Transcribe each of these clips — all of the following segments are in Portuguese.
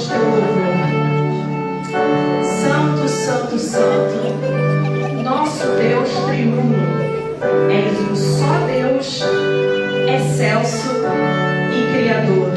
louvamos teu louvor. Santo, santo, santo, nosso Deus triuno. És um só Deus, excelso e criador.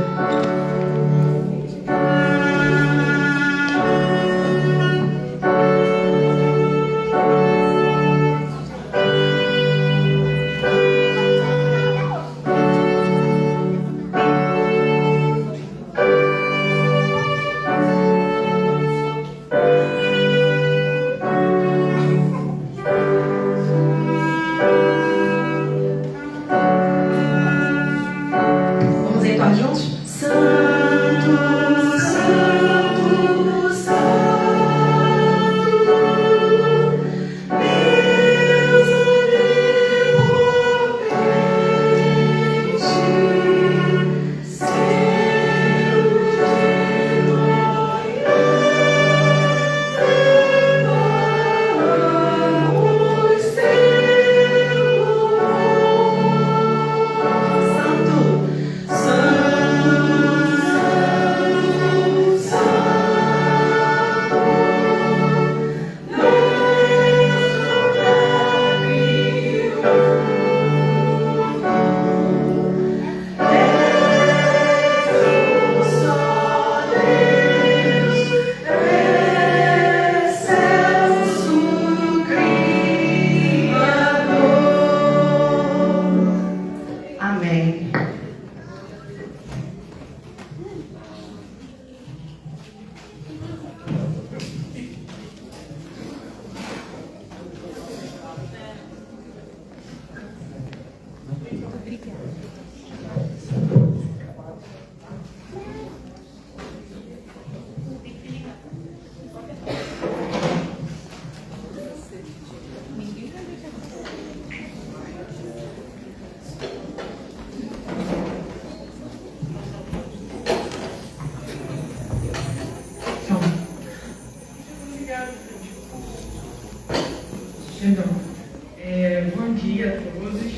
Bom dia a todos.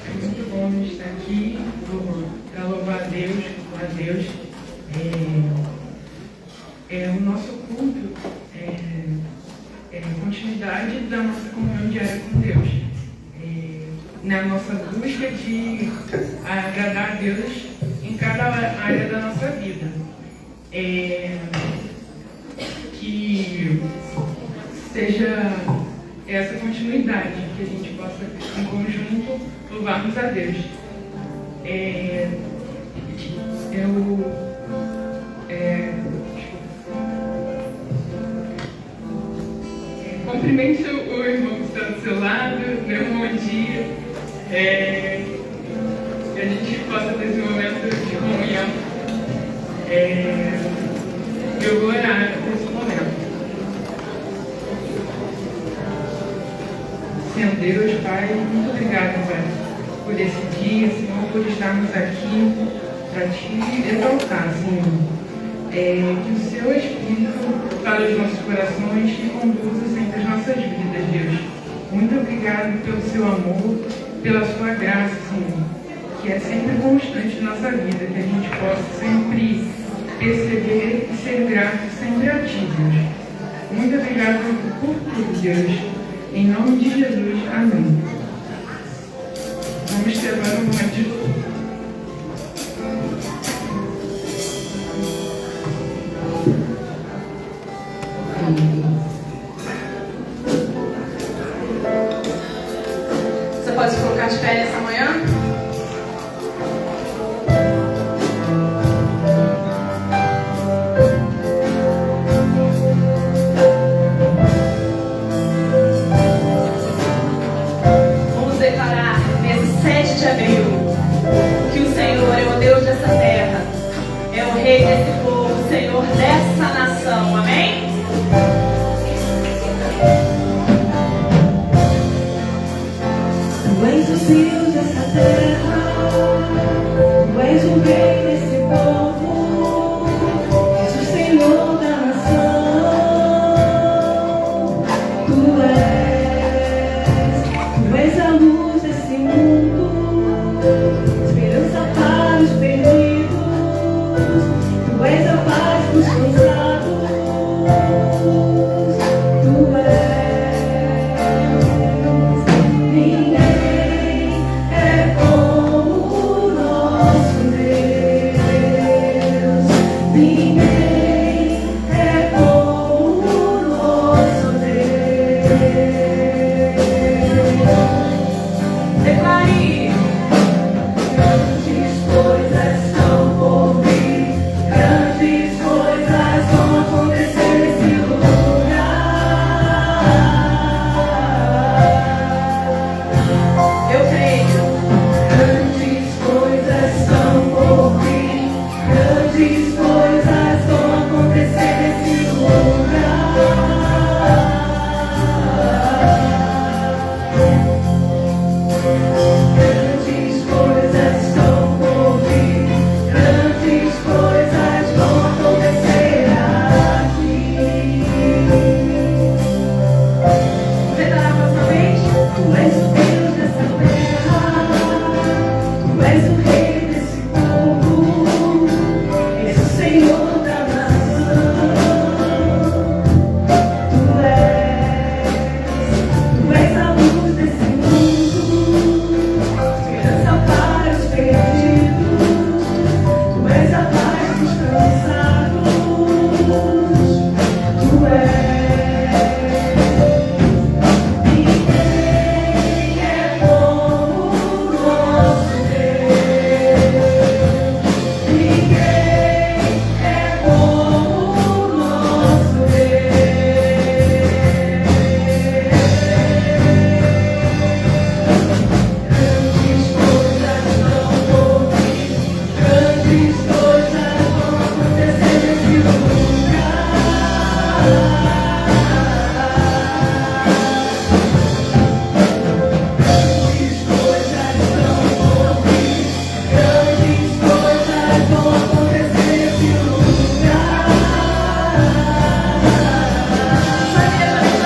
É muito bom estar aqui para louvar a Deus. O nosso culto é continuidade da nossa comunhão diária com Deus. Na nossa busca de agradar a Deus em cada área da nossa vida. Que seja essa continuidade, que a gente possa, em conjunto, louvarmos a Deus. Cumprimente o irmão que está do seu lado, dê um bom dia, que a gente possa ter esse momento de comunhão. Eu vou orar nesse momento. Senhor Deus, Pai, muito obrigado, Pai, por esse dia, Senhor, por estarmos aqui para Te exaltar, Senhor. Que o Seu Espírito fale aos nossos corações e conduza sempre as nossas vidas, Deus. Muito obrigado pelo Seu amor, pela Sua graça, Senhor, que é sempre constante na nossa vida, que a gente possa sempre perceber e ser grato sempre a Ti, Deus. Muito obrigado por tudo, Deus. Em nome de Jesus, amém. Vamos ter agora um momento de culto. Você pode se colocar de pé nessa manhã? Que o Senhor é o Deus dessa terra, é o Rei desse povo, o Senhor dessa nação, amém? Tu és o Deus dessa terra, Tu és o Rei desse povo, és o Senhor da nação. Tu és a luz desse mundo, esperança para os perdidos. Tu és a paz dos és a paz dos cansados, tu és. Ninguém é como o nosso Deus. Ninguém é como o nosso Deus. Grandes coisas não ouvi, grandes coisas vão acontecer nesse lugar. Grandes coisas não ouvi, grandes coisas vão acontecer nesse lugar.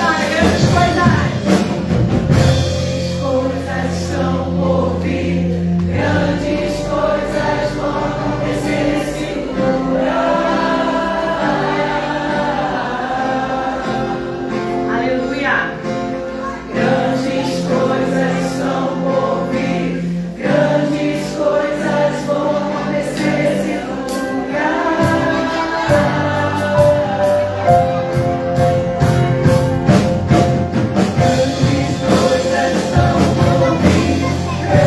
Grandes coisas são por vir, grandes coisas vão acontecer nesse lugar. Aleluia. Grandes coisas são por vir, grandes coisas vão acontecer nesse lugar. Grandes coisas são por vir,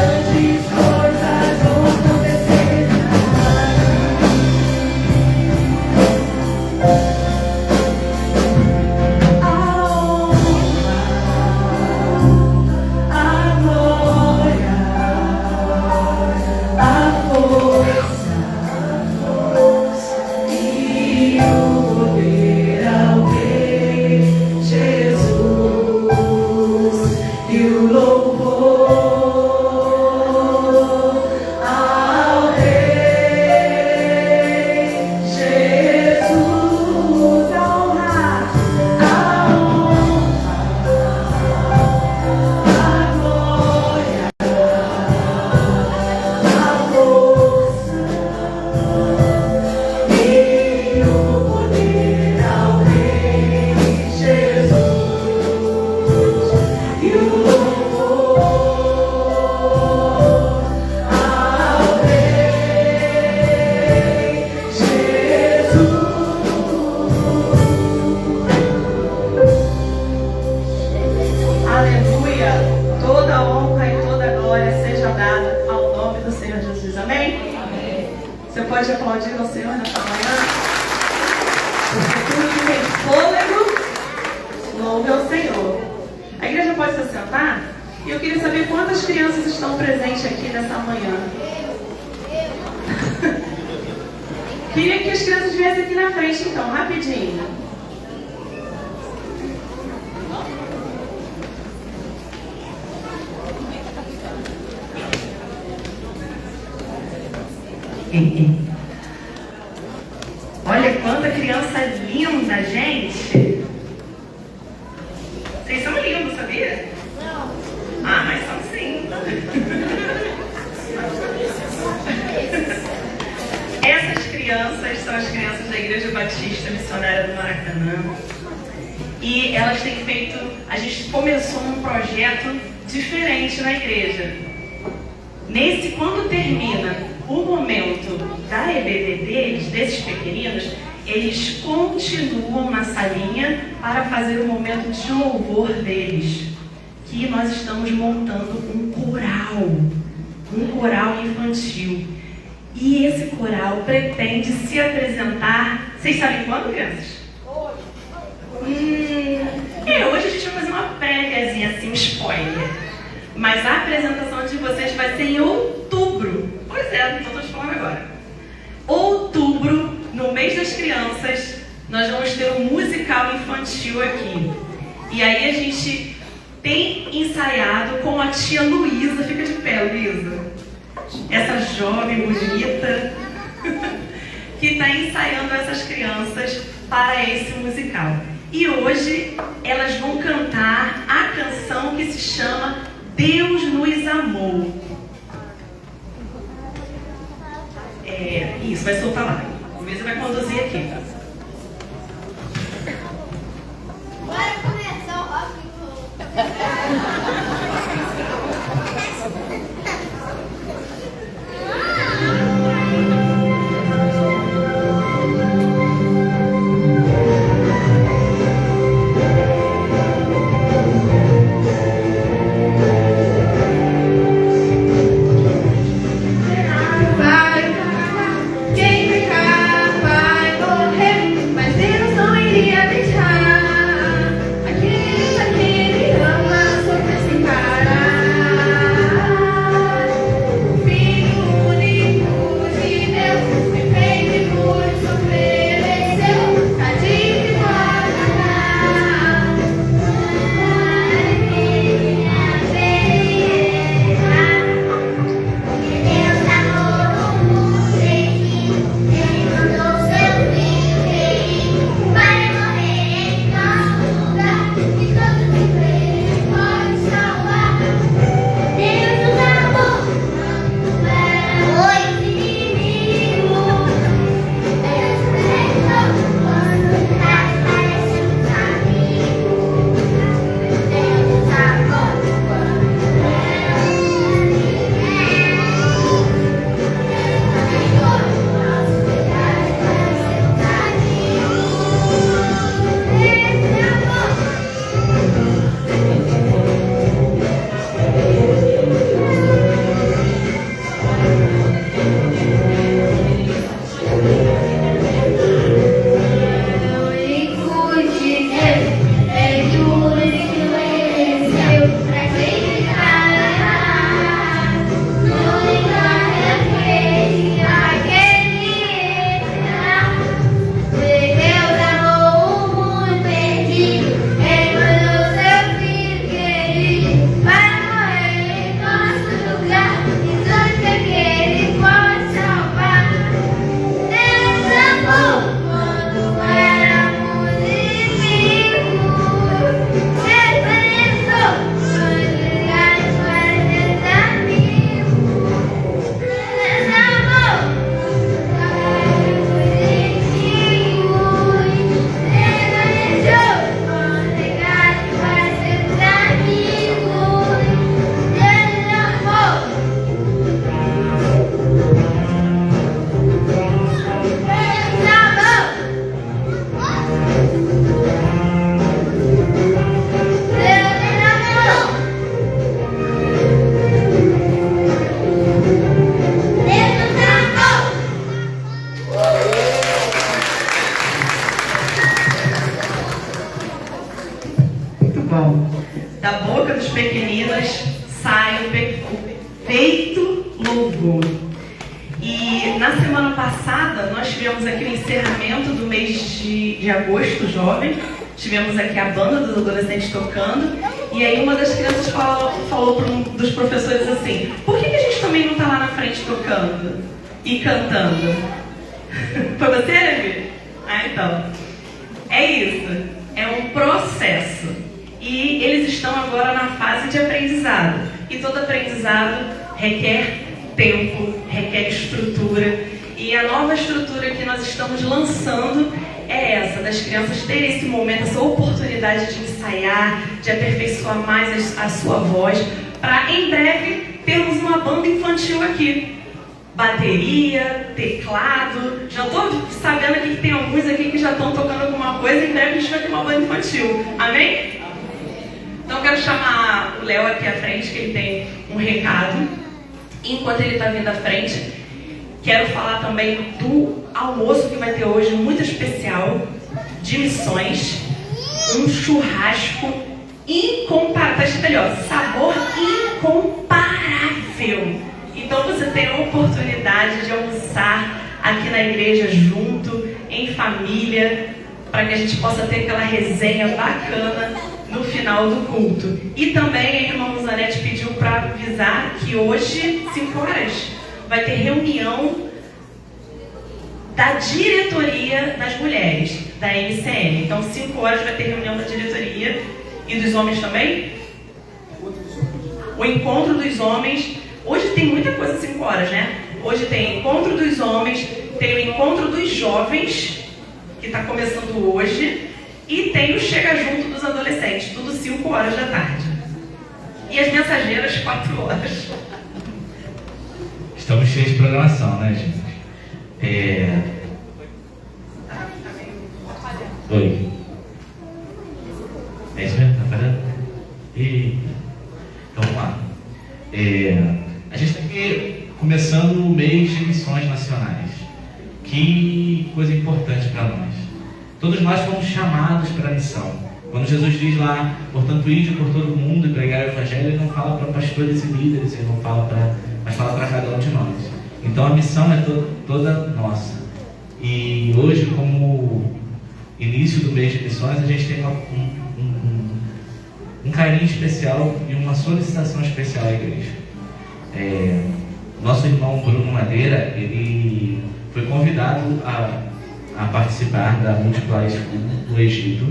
grandes coisas vão acontecer nesse a glória, a força e o poder ao Rei Jesus e o louvor ao Rei Jesus. A honra, a glória, a força e o poder ao Rei Jesus e o louvor ao Rei Jesus. Aleluia. Toda honra e toda glória seja dada ao nome do Senhor Jesus. Amém? Você pode aplaudir ao Senhor nessa manhã? Tudo que tem fôlego, louve ao Senhor. A igreja pode se sentar? E eu queria saber quantas crianças estão presentes aqui nessa manhã. Queria que as crianças viessem aqui na frente, então, rapidinho. Olha quanta criança linda, gente. Vocês são lindos, sabia? Não. Ah, mas são sim. Essas crianças são as crianças da Igreja Batista Missionária do Maracanã. E elas têm feito... A gente começou um projeto diferente na igreja. Quando termina o momento da EBD deles, desses pequeninos, eles continuam na salinha para fazer o momento de louvor deles. Que nós estamos montando um coral infantil. E esse coral pretende se apresentar... Vocês sabem quando, crianças? Hoje a gente vai fazer uma préviazinha, assim, um spoiler. Mas a apresentação de vocês vai ser em outubro. Pois é, não estou falando agora. Outubro, no mês das crianças, nós vamos ter um musical infantil aqui. E aí a gente tem ensaiado com a tia Luísa. Fica de pé, Luísa. Essa jovem bonita que está ensaiando essas crianças para esse musical. E hoje elas vão cantar a canção que se chama Deus nos amou. Isso, vai soltar lá. O Luísa vai conduzir aqui. Bora começar o rock and roll. passada, nós tivemos aqui o encerramento do mês de agosto, jovem. Tivemos aqui a banda dos adolescentes tocando. E aí uma das crianças falou para um dos professores assim: por que a gente também não está lá na frente tocando e cantando? Foi você, Levi? Ah, então. É isso. É um processo. E eles estão agora na fase de aprendizado. E todo aprendizado requer tempo, requer estrutura. E a nova estrutura que nós estamos lançando é essa, das crianças terem esse momento, essa oportunidade de ensaiar, de aperfeiçoar mais a sua voz, para em breve termos uma banda infantil aqui. Bateria, teclado, já estou sabendo aqui que tem alguns aqui que já estão tocando alguma coisa, em breve a gente vai ter uma banda infantil. Amém? Então eu quero chamar o Léo aqui à frente, que ele tem um recado. Enquanto ele está vindo à frente, quero falar também do almoço que vai ter hoje, muito especial, de missões. Um churrasco incomparável, tá escrito ali, ó, sabor incomparável. Então você tem a oportunidade de almoçar aqui na igreja junto, em família, para que a gente possa ter aquela resenha bacana no final do culto. E também a irmã Zanete pediu para avisar que hoje, 5 horas, vai ter reunião da diretoria das mulheres, da MCM. Então, 5 horas vai ter reunião da diretoria. E dos homens também? O encontro dos homens. Hoje tem muita coisa 5 horas, né? Hoje tem encontro dos homens, tem o encontro dos jovens, que está começando hoje, e tem o Chega Junto dos adolescentes, tudo 5 horas da tarde. E as mensageiras, 4 horas. Estamos cheios de programação, né, gente? Oi. É isso mesmo? Tá parando? Então vamos lá. A gente está aqui começando o mês de missões nacionais. Que coisa importante para nós. Todos nós fomos chamados para a missão. Quando Jesus diz lá, portanto, ide por todo mundo e pregar o evangelho, ele não fala para pastores e líderes, ele não fala mas fala para cada um de nós. Então a missão é toda nossa. E hoje, como início do mês de missões, a gente tem um carinho especial e uma solicitação especial à igreja. Nosso irmão Bruno Madeira, ele foi convidado a participar da Multiply School no Egito,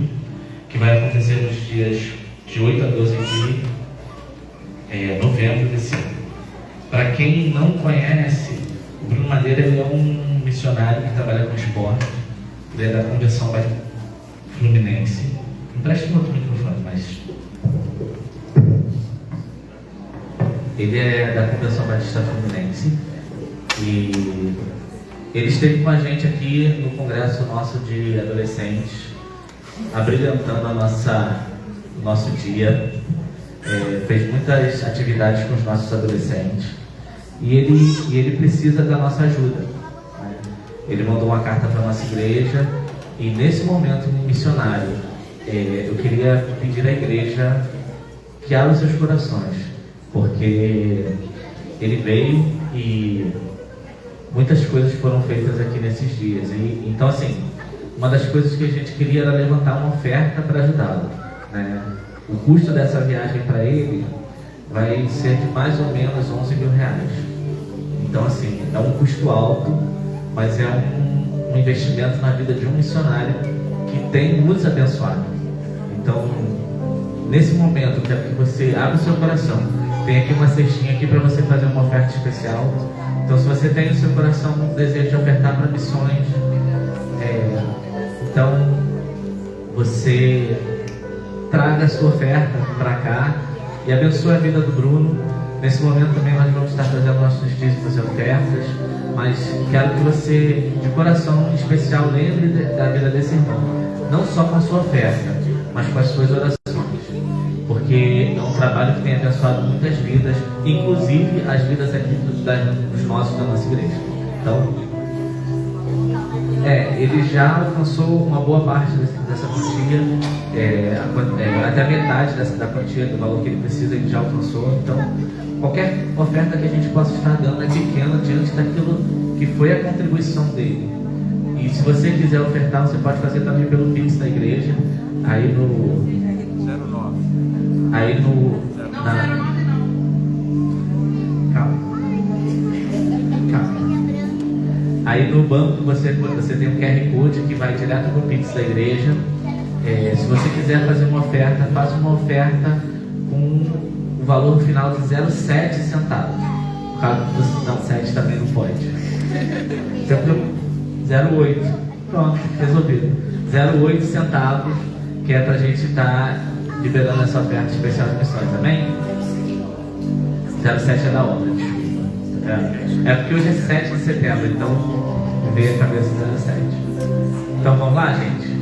que vai acontecer nos dias de 8 a 12 de novembro desse ano. Para quem não conhece, o Bruno Madeira ele é um missionário que trabalha com esporte. Ele é da Convenção Fluminense. Não preste um outro microfone, mas... Ele é da Convenção Batista Fluminense. E ele esteve com a gente aqui no congresso nosso de adolescentes, abrilhantando o nosso dia. Fez muitas atividades com os nossos adolescentes. E ele precisa da nossa ajuda, né? Ele mandou uma carta para a nossa igreja. E nesse momento missionário, eu queria pedir à igreja que abra os seus corações, porque ele veio e muitas coisas foram feitas aqui nesses dias. Então, assim, uma das coisas que a gente queria era levantar uma oferta para ajudá-lo, né? O custo dessa viagem para ele vai ser de mais ou menos 11 mil reais. Então, assim, é um custo alto, mas é um investimento na vida de um missionário que tem nos abençoado. Então, nesse momento, eu quero que você abra o seu coração. Tem aqui uma cestinha aqui para você fazer uma oferta especial. Então, se você tem no seu coração um desejo de ofertar para missões, então você traga a sua oferta para cá e abençoe a vida do Bruno. Nesse momento também nós vamos estar trazendo nossos dízimos e ofertas, mas quero que você, de coração especial, lembre da vida desse irmão, não só com a sua oferta, mas com as suas orações, porque é um trabalho que tem abençoado muitas vidas, inclusive as vidas aqui dos nossos da nossa igreja. Então, ele já alcançou uma boa parte dessa quantia, até a metade da quantia do valor que ele precisa, ele já alcançou. Então, qualquer oferta que a gente possa estar dando é pequena diante daquilo que que foi a contribuição dele. E se você quiser ofertar, você pode fazer também pelo Pix da igreja. Aí no... 09. Aí no... Não, 09 não. Calma. Aí no banco você tem um QR Code que vai direto para o Pix da igreja. Se você quiser fazer uma oferta, faça uma oferta com o valor final de 0,7 centavos. Por causa do não, 7 também não pode. Então, 0,8. Pronto, resolvido. 0,8 centavos, que é para a gente estar liberando essa oferta especial de missões, amém? 0,7 é da obra, desculpa. É porque hoje é 7 de setembro, então veio a cabeça 0,7. Então vamos lá, gente?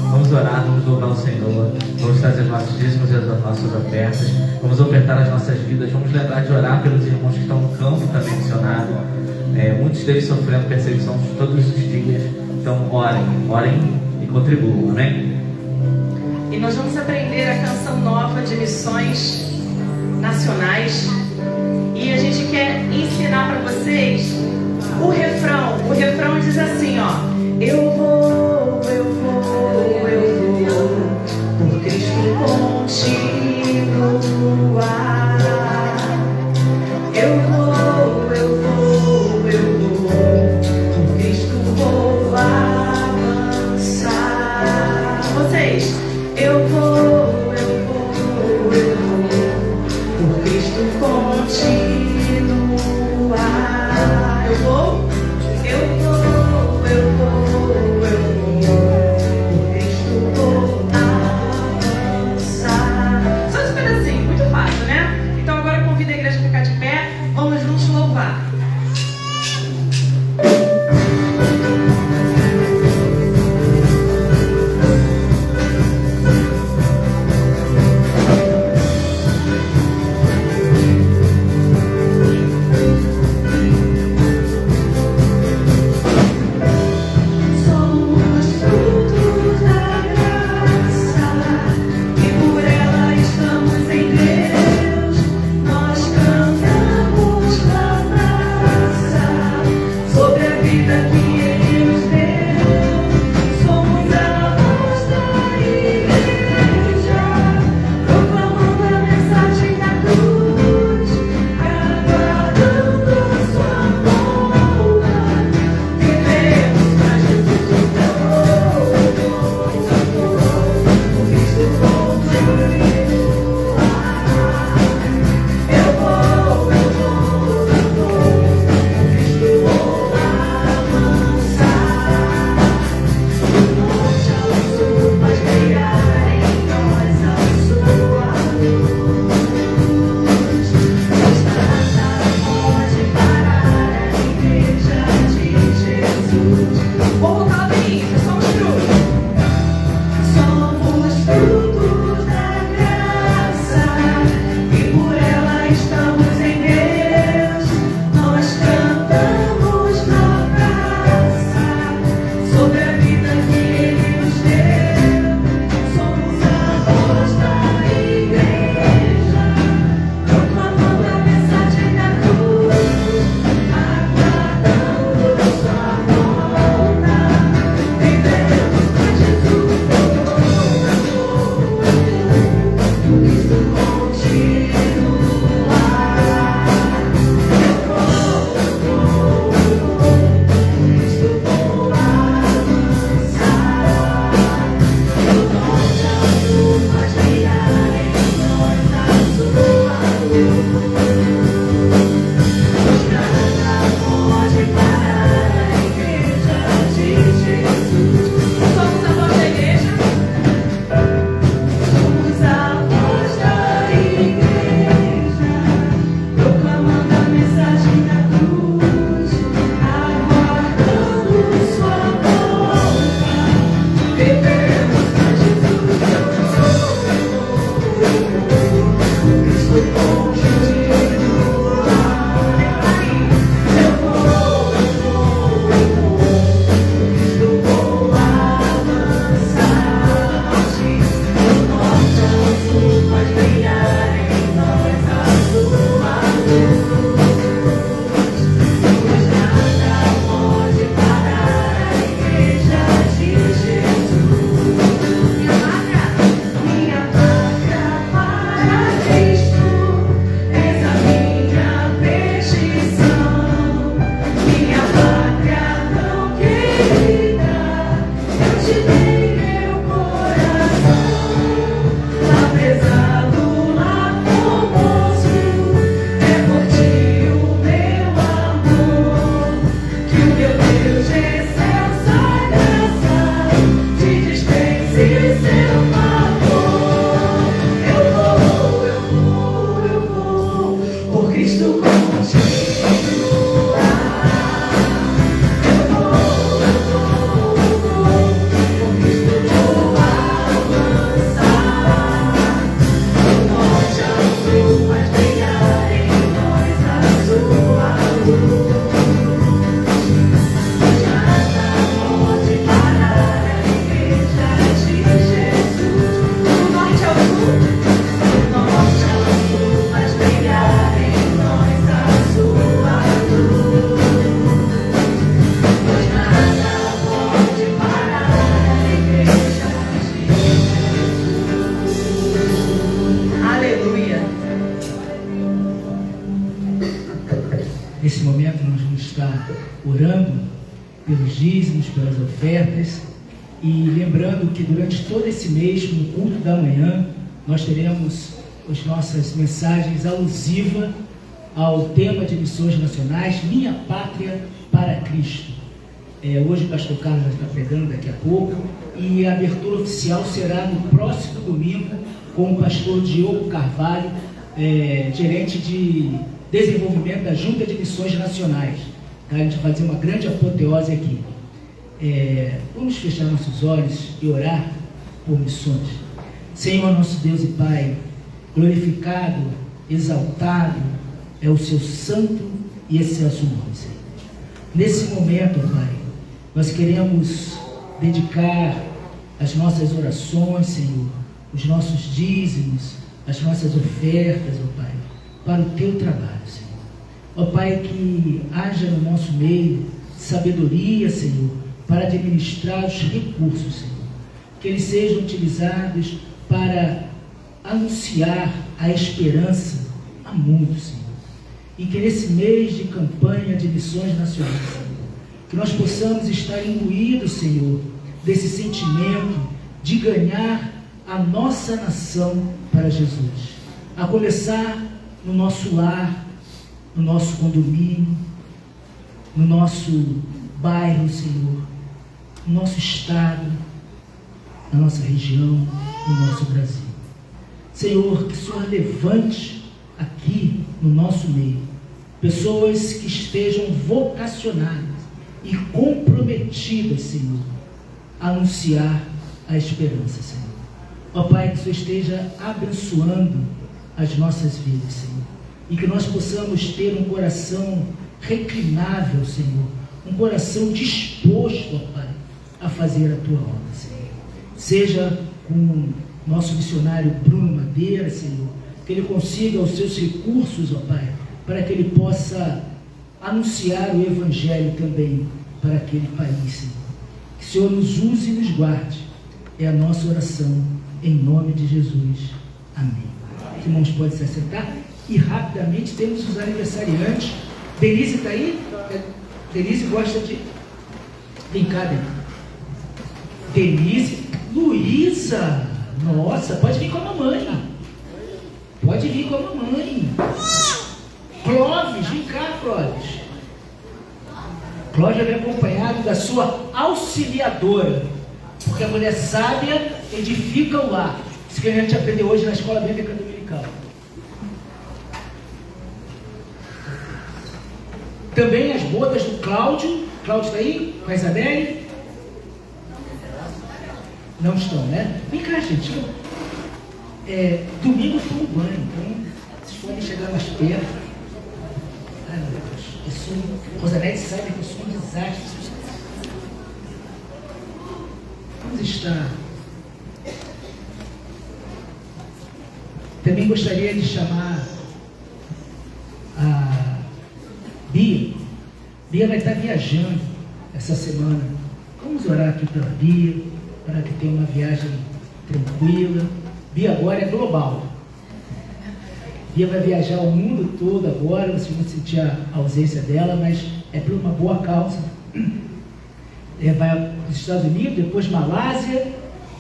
Vamos orar, vamos louvar o Senhor, vamos trazer os nossos dízimos e as nossas ofertas, vamos ofertar as nossas vidas, vamos lembrar de orar pelos irmãos que estão no campo também missionário. Muitos deles sofrendo perseguição todos os dias. Então orem e contribuam, amém? E nós vamos aprender a canção nova de missões nacionais. E a gente quer ensinar para vocês o refrão. O refrão diz assim, ó: eu vou, por Cristo continuar. Eu vou, por Cristo vou avançar. Vocês, eu vou, por Cristo continuar. Eu vou, orando pelos dízimos, pelas ofertas, e lembrando que durante todo esse mês, no culto da manhã, nós teremos as nossas mensagens alusivas ao tema de missões nacionais, Minha Pátria para Cristo. Hoje o pastor Carlos vai estar pregando daqui a pouco, e a abertura oficial será no próximo domingo com o pastor Diogo Carvalho, gerente de desenvolvimento da Junta de Missões Nacionais. A gente vai fazer uma grande apoteose aqui. Vamos fechar nossos olhos e orar por missões. Senhor, nosso Deus e Pai, glorificado, exaltado é o seu santo e excelso nome, Senhor. Nesse momento, Pai, nós queremos dedicar as nossas orações, Senhor, os nossos dízimos, as nossas ofertas, ó Pai, para o teu trabalho, Senhor. Ó Pai, que haja no nosso meio sabedoria, Senhor, para administrar os recursos, Senhor. Que eles sejam utilizados para anunciar a esperança a muitos, Senhor. E que nesse mês de campanha de missões nacionais, Senhor, que nós possamos estar imbuídos, Senhor, desse sentimento de ganhar a nossa nação para Jesus. A começar no nosso lar, no nosso condomínio, no nosso bairro, Senhor, no nosso estado, na nossa região, no nosso Brasil. Senhor, que o Senhor levante aqui no nosso meio pessoas que estejam vocacionadas e comprometidas, Senhor, a anunciar a esperança, Senhor. Ó Pai, que o Senhor esteja abençoando as nossas vidas, Senhor, e que nós possamos ter um coração reclinável, Senhor, um coração disposto, ó Pai, a fazer a Tua obra, Senhor. Seja com nosso missionário Bruno Madeira, Senhor, que ele consiga os seus recursos, ó Pai, para que ele possa anunciar o Evangelho também para aquele país, Senhor. Que o Senhor nos use e nos guarde. É a nossa oração, em nome de Jesus. Amém. Os irmãos podem se assentar. E rapidamente temos os aniversariantes. Denise está aí? Denise gosta de... Vem cá, Denise. Luísa. Nossa, pode vir com a mamãe. Pode vir com a mamãe. Clóvis, vem cá, Clóvis. Clóvis vem acompanhado da sua auxiliadora, porque a mulher sábia edifica o lar. Isso que a gente aprendeu hoje na escola bíblica dominical. Também as bodas do Cláudio. Cláudio está aí? Com a Isabelle? Não estão, né? Vem cá, gente. Domingo eu tomo banho, então vocês podem chegar mais perto. Ai, meu Deus. Rosanete sabe que eu sou um desastre. Vamos estar. Também gostaria de chamar a Bia. Bia vai estar viajando essa semana. Vamos orar aqui pela Bia, para que tenha uma viagem tranquila. Bia agora é global. Bia vai viajar o mundo todo agora, vocês vão sentir a ausência dela, mas é por uma boa causa. Vai para os Estados Unidos, depois Malásia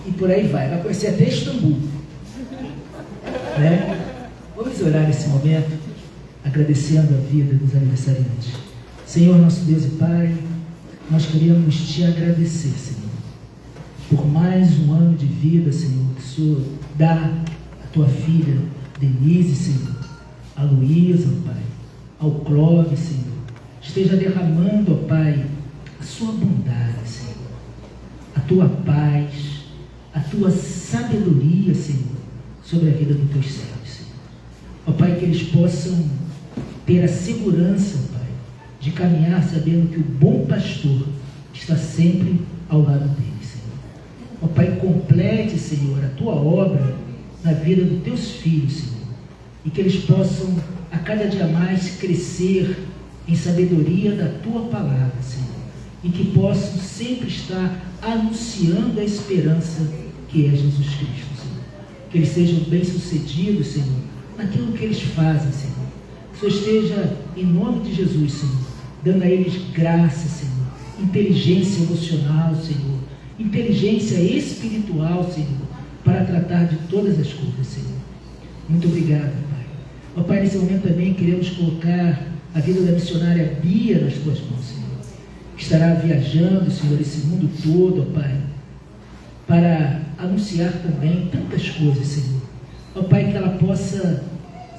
e por aí vai. Vai conhecer até Istambul. Vamos orar nesse momento, agradecendo a vida dos aniversariantes. Senhor, nosso Deus e Pai, nós queremos Te agradecer, Senhor, por mais um ano de vida, Senhor, que o Senhor dá à Tua filha Denise, Senhor, a Luísa, ó Pai, ao Clóvis, Senhor. Esteja derramando, ó Pai, a Sua bondade, Senhor, a Tua paz, a Tua sabedoria, Senhor, sobre a vida dos Teus servos, Senhor. Ó Pai, que eles possam ter a segurança, ó Pai, de caminhar sabendo que o bom pastor está sempre ao lado deles, Senhor. Ó Pai, complete, Senhor, a Tua obra na vida dos Teus filhos, Senhor, e que eles possam a cada dia mais crescer em sabedoria da Tua palavra, Senhor, e que possam sempre estar anunciando a esperança que é Jesus Cristo, Senhor. Que eles sejam bem-sucedidos, Senhor, naquilo que eles fazem, Senhor. Que o Senhor esteja, em nome de Jesus, Senhor, dando a eles graça, Senhor, inteligência emocional, Senhor, inteligência espiritual, Senhor, para tratar de todas as coisas, Senhor. Muito obrigado, Pai. Ó Pai, nesse momento também queremos colocar a vida da missionária Bia nas Tuas mãos, Senhor, que estará viajando, Senhor, esse mundo todo, ó Pai, para anunciar também tantas coisas, Senhor. Ó Pai, que ela possa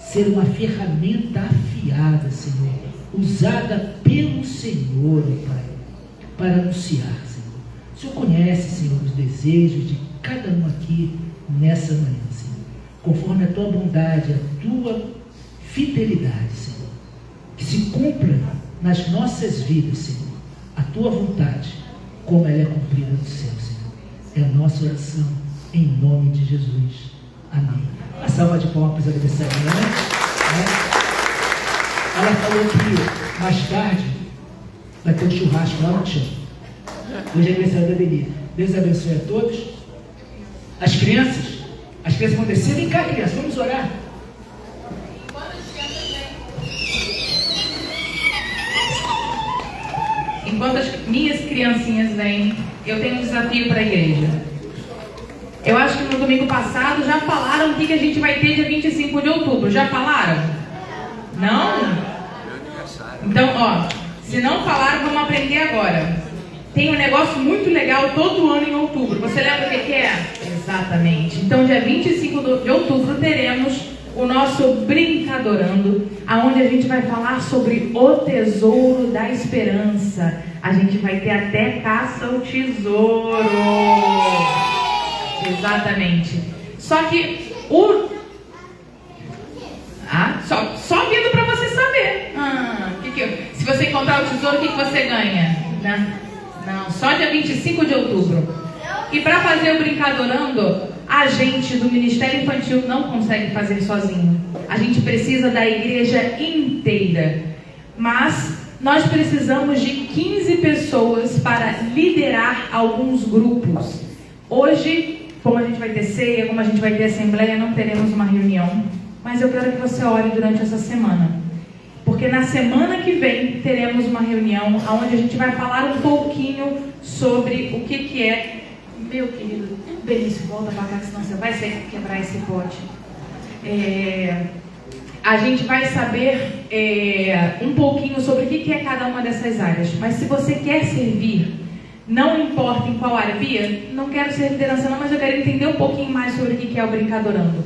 ser uma ferramenta afiada, Senhor, usada pelo Senhor, ó Pai, para anunciar, Senhor. O Senhor conhece, Senhor, os desejos de cada um aqui nessa manhã, Senhor, conforme a Tua bondade, a Tua fidelidade, Senhor, que se cumpra nas nossas vidas, Senhor, a Tua vontade, como ela é cumprida no céu, Senhor. É a nossa oração, em nome de Jesus. Amém. A salva de palmas para a aniversariante, né? Ela falou que mais tarde vai ter um churrasco lá no chão. Hoje é aniversário da Beni. Deus abençoe a todos. As crianças vão descer. Vem cá, crianças, vamos orar. Enquanto as minhas criancinhas vêm, eu tenho um desafio para a igreja. Eu acho que no domingo passado já falaram o que a gente vai ter dia 25 de outubro. Já falaram? Não? Então, ó, se não falaram, vamos aprender agora. Tem um negócio muito legal todo ano em outubro. Você lembra o que é? Exatamente. Então, dia 25 de outubro, teremos o nosso Brincadorando, aonde a gente vai falar sobre o tesouro da esperança. A gente vai ter até caça ao tesouro. Exatamente. Só que só vindo para você saber. Se você encontrar o tesouro, o que você ganha? Não, só dia 25 de outubro. E para fazer o Brincadorando, a gente do Ministério Infantil não consegue fazer sozinho. A gente precisa da igreja inteira. Mas nós precisamos de 15 pessoas para liderar alguns grupos. Hoje, como a gente vai ter ceia, como a gente vai ter assembleia, não teremos uma reunião. Mas eu quero que você ore durante essa semana. Porque na semana que vem teremos uma reunião onde a gente vai falar um pouquinho sobre o que é. Meu querido Benício, volta para cá, senão você vai quebrar esse pote. A gente vai saber um pouquinho sobre o que é cada uma dessas áreas. Mas se você quer servir, não importa em qual área, Bia, não quero ser liderança não, mas eu quero entender um pouquinho mais sobre o que é o Brincadorando.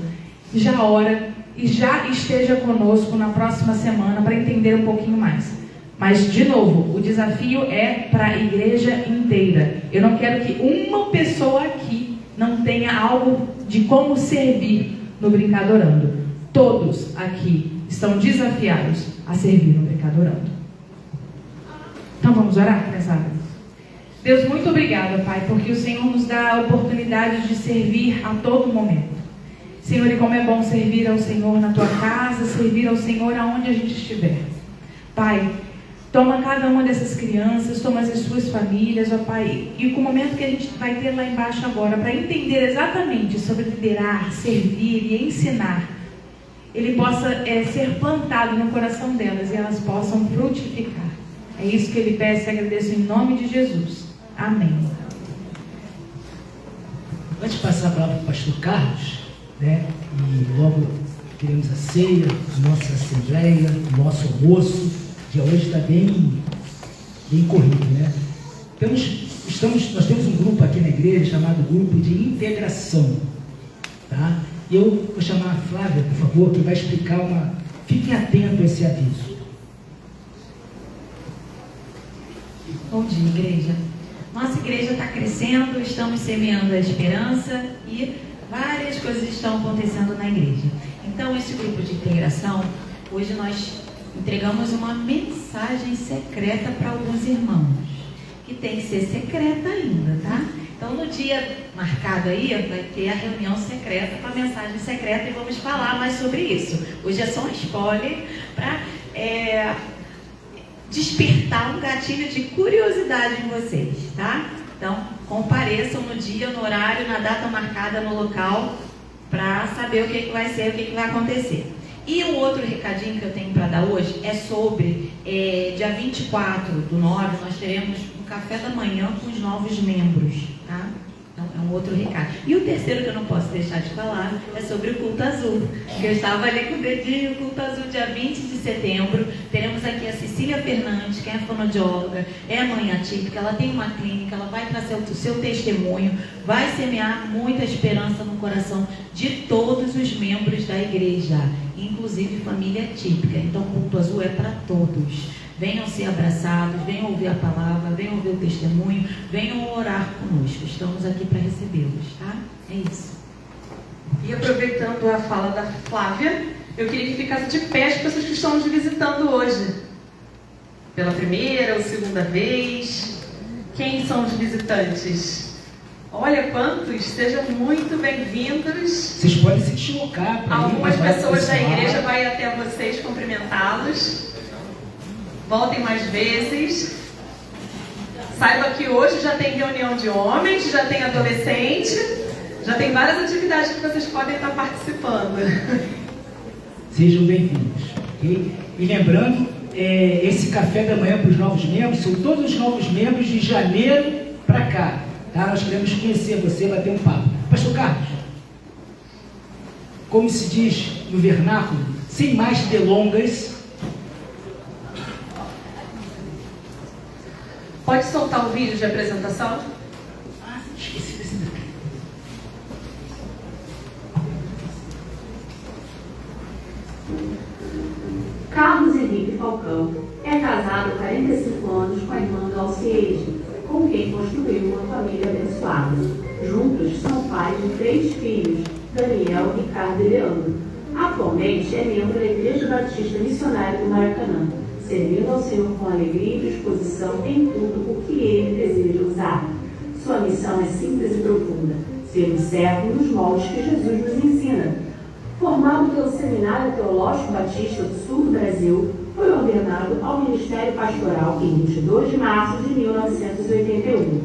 Já ora e já esteja conosco na próxima semana para entender um pouquinho mais. Mas, de novo, o desafio é para a igreja inteira. Eu não quero que uma pessoa aqui não tenha algo de como servir no Brincadorando. Todos aqui estão desafiados a servir no Brincadorando. Então vamos orar, criançada? Deus, muito obrigada, Pai, porque o Senhor nos dá a oportunidade de servir a todo momento. Senhor, e como é bom servir ao Senhor na tua casa, servir ao Senhor aonde a gente estiver. Pai, toma cada uma dessas crianças, toma as suas famílias, ó Pai, e com o momento que a gente vai ter lá embaixo agora, para entender exatamente sobre liderar, servir e ensinar, ele possa ser plantado no coração delas e elas possam frutificar. É isso que ele peço e agradeço em nome de Jesus. Amém. Antes de passar a palavra para o pastor Carlos, né, e logo teremos a ceia, a nossa assembleia, o nosso almoço. O dia hoje está bem corrido, né? Nós temos um grupo aqui na igreja chamado Grupo de Integração, tá? Eu vou chamar a Flávia, por favor, que vai explicar Fiquem atentos a esse aviso. Bom dia, igreja. Nossa igreja está crescendo, estamos semeando a esperança e várias coisas estão acontecendo na igreja. Então, esse grupo de integração, hoje nós entregamos uma mensagem secreta para alguns irmãos, que tem que ser secreta ainda, tá? Então, no dia marcado aí, vai ter a reunião secreta com a mensagem secreta e vamos falar mais sobre isso. Hoje é só um spoiler para despertar um gatilho de curiosidade em vocês, tá? Então, compareçam no dia, no horário, na data marcada, no local, para saber o que vai ser, o que vai acontecer. E um outro recadinho que eu tenho para dar hoje é sobre, dia 24/9, nós teremos um café da manhã com os novos membros, tá? Então, é um outro recado. E o terceiro que eu não posso deixar de falar é sobre o culto azul, que eu estava ali com o dedinho, o culto azul, dia 20 de setembro. Teremos aqui a Cecília Fernandes, que é fonoaudióloga, é mãe atípica, ela tem uma clínica, ela vai trazer o seu testemunho, vai semear muita esperança no coração de todos os membros da igreja, inclusive família típica. Então, o culto azul é para todos. Venham ser abraçados, venham ouvir a palavra, venham ouvir o testemunho, venham orar conosco. Estamos aqui para recebê-los, tá? É isso. E aproveitando a fala da Flávia, eu queria que ficasse de pé as pessoas que estão nos visitando hoje. Pela primeira ou segunda vez. Quem são os visitantes? Olha quantos, sejam muito bem-vindos. Vocês podem se deslocar. Algumas pessoas da igreja vão até vocês cumprimentá-los. Voltem mais vezes. Saiba que hoje já tem reunião de homens, já tem adolescente, já tem várias atividades que vocês podem estar participando. Sejam bem-vindos. Okay? E lembrando, esse café da manhã para os novos membros, são todos os novos membros de janeiro para cá. Tá? Nós queremos conhecer você, bater um papo. Pastor Carlos, como se diz no vernáculo, sem mais delongas, pode soltar o vídeo de apresentação? Esqueci desse detalhe. Carlos Henrique Falcão é casado há 45 anos com a irmã Glauciege, com quem construiu uma família abençoada. Juntos são pais de 3 filhos, Daniel, Ricardo e Leandro. Atualmente é membro da Igreja Batista Missionária do Maracanã, servindo ao Senhor com alegria e disposição em tudo o que Ele deseja usar. Sua missão é simples e profunda: ser um servo nos moldes que Jesus nos ensina. Formado pelo Seminário Teológico Batista do Sul do Brasil, foi ordenado ao Ministério Pastoral em 22 de março de 1981.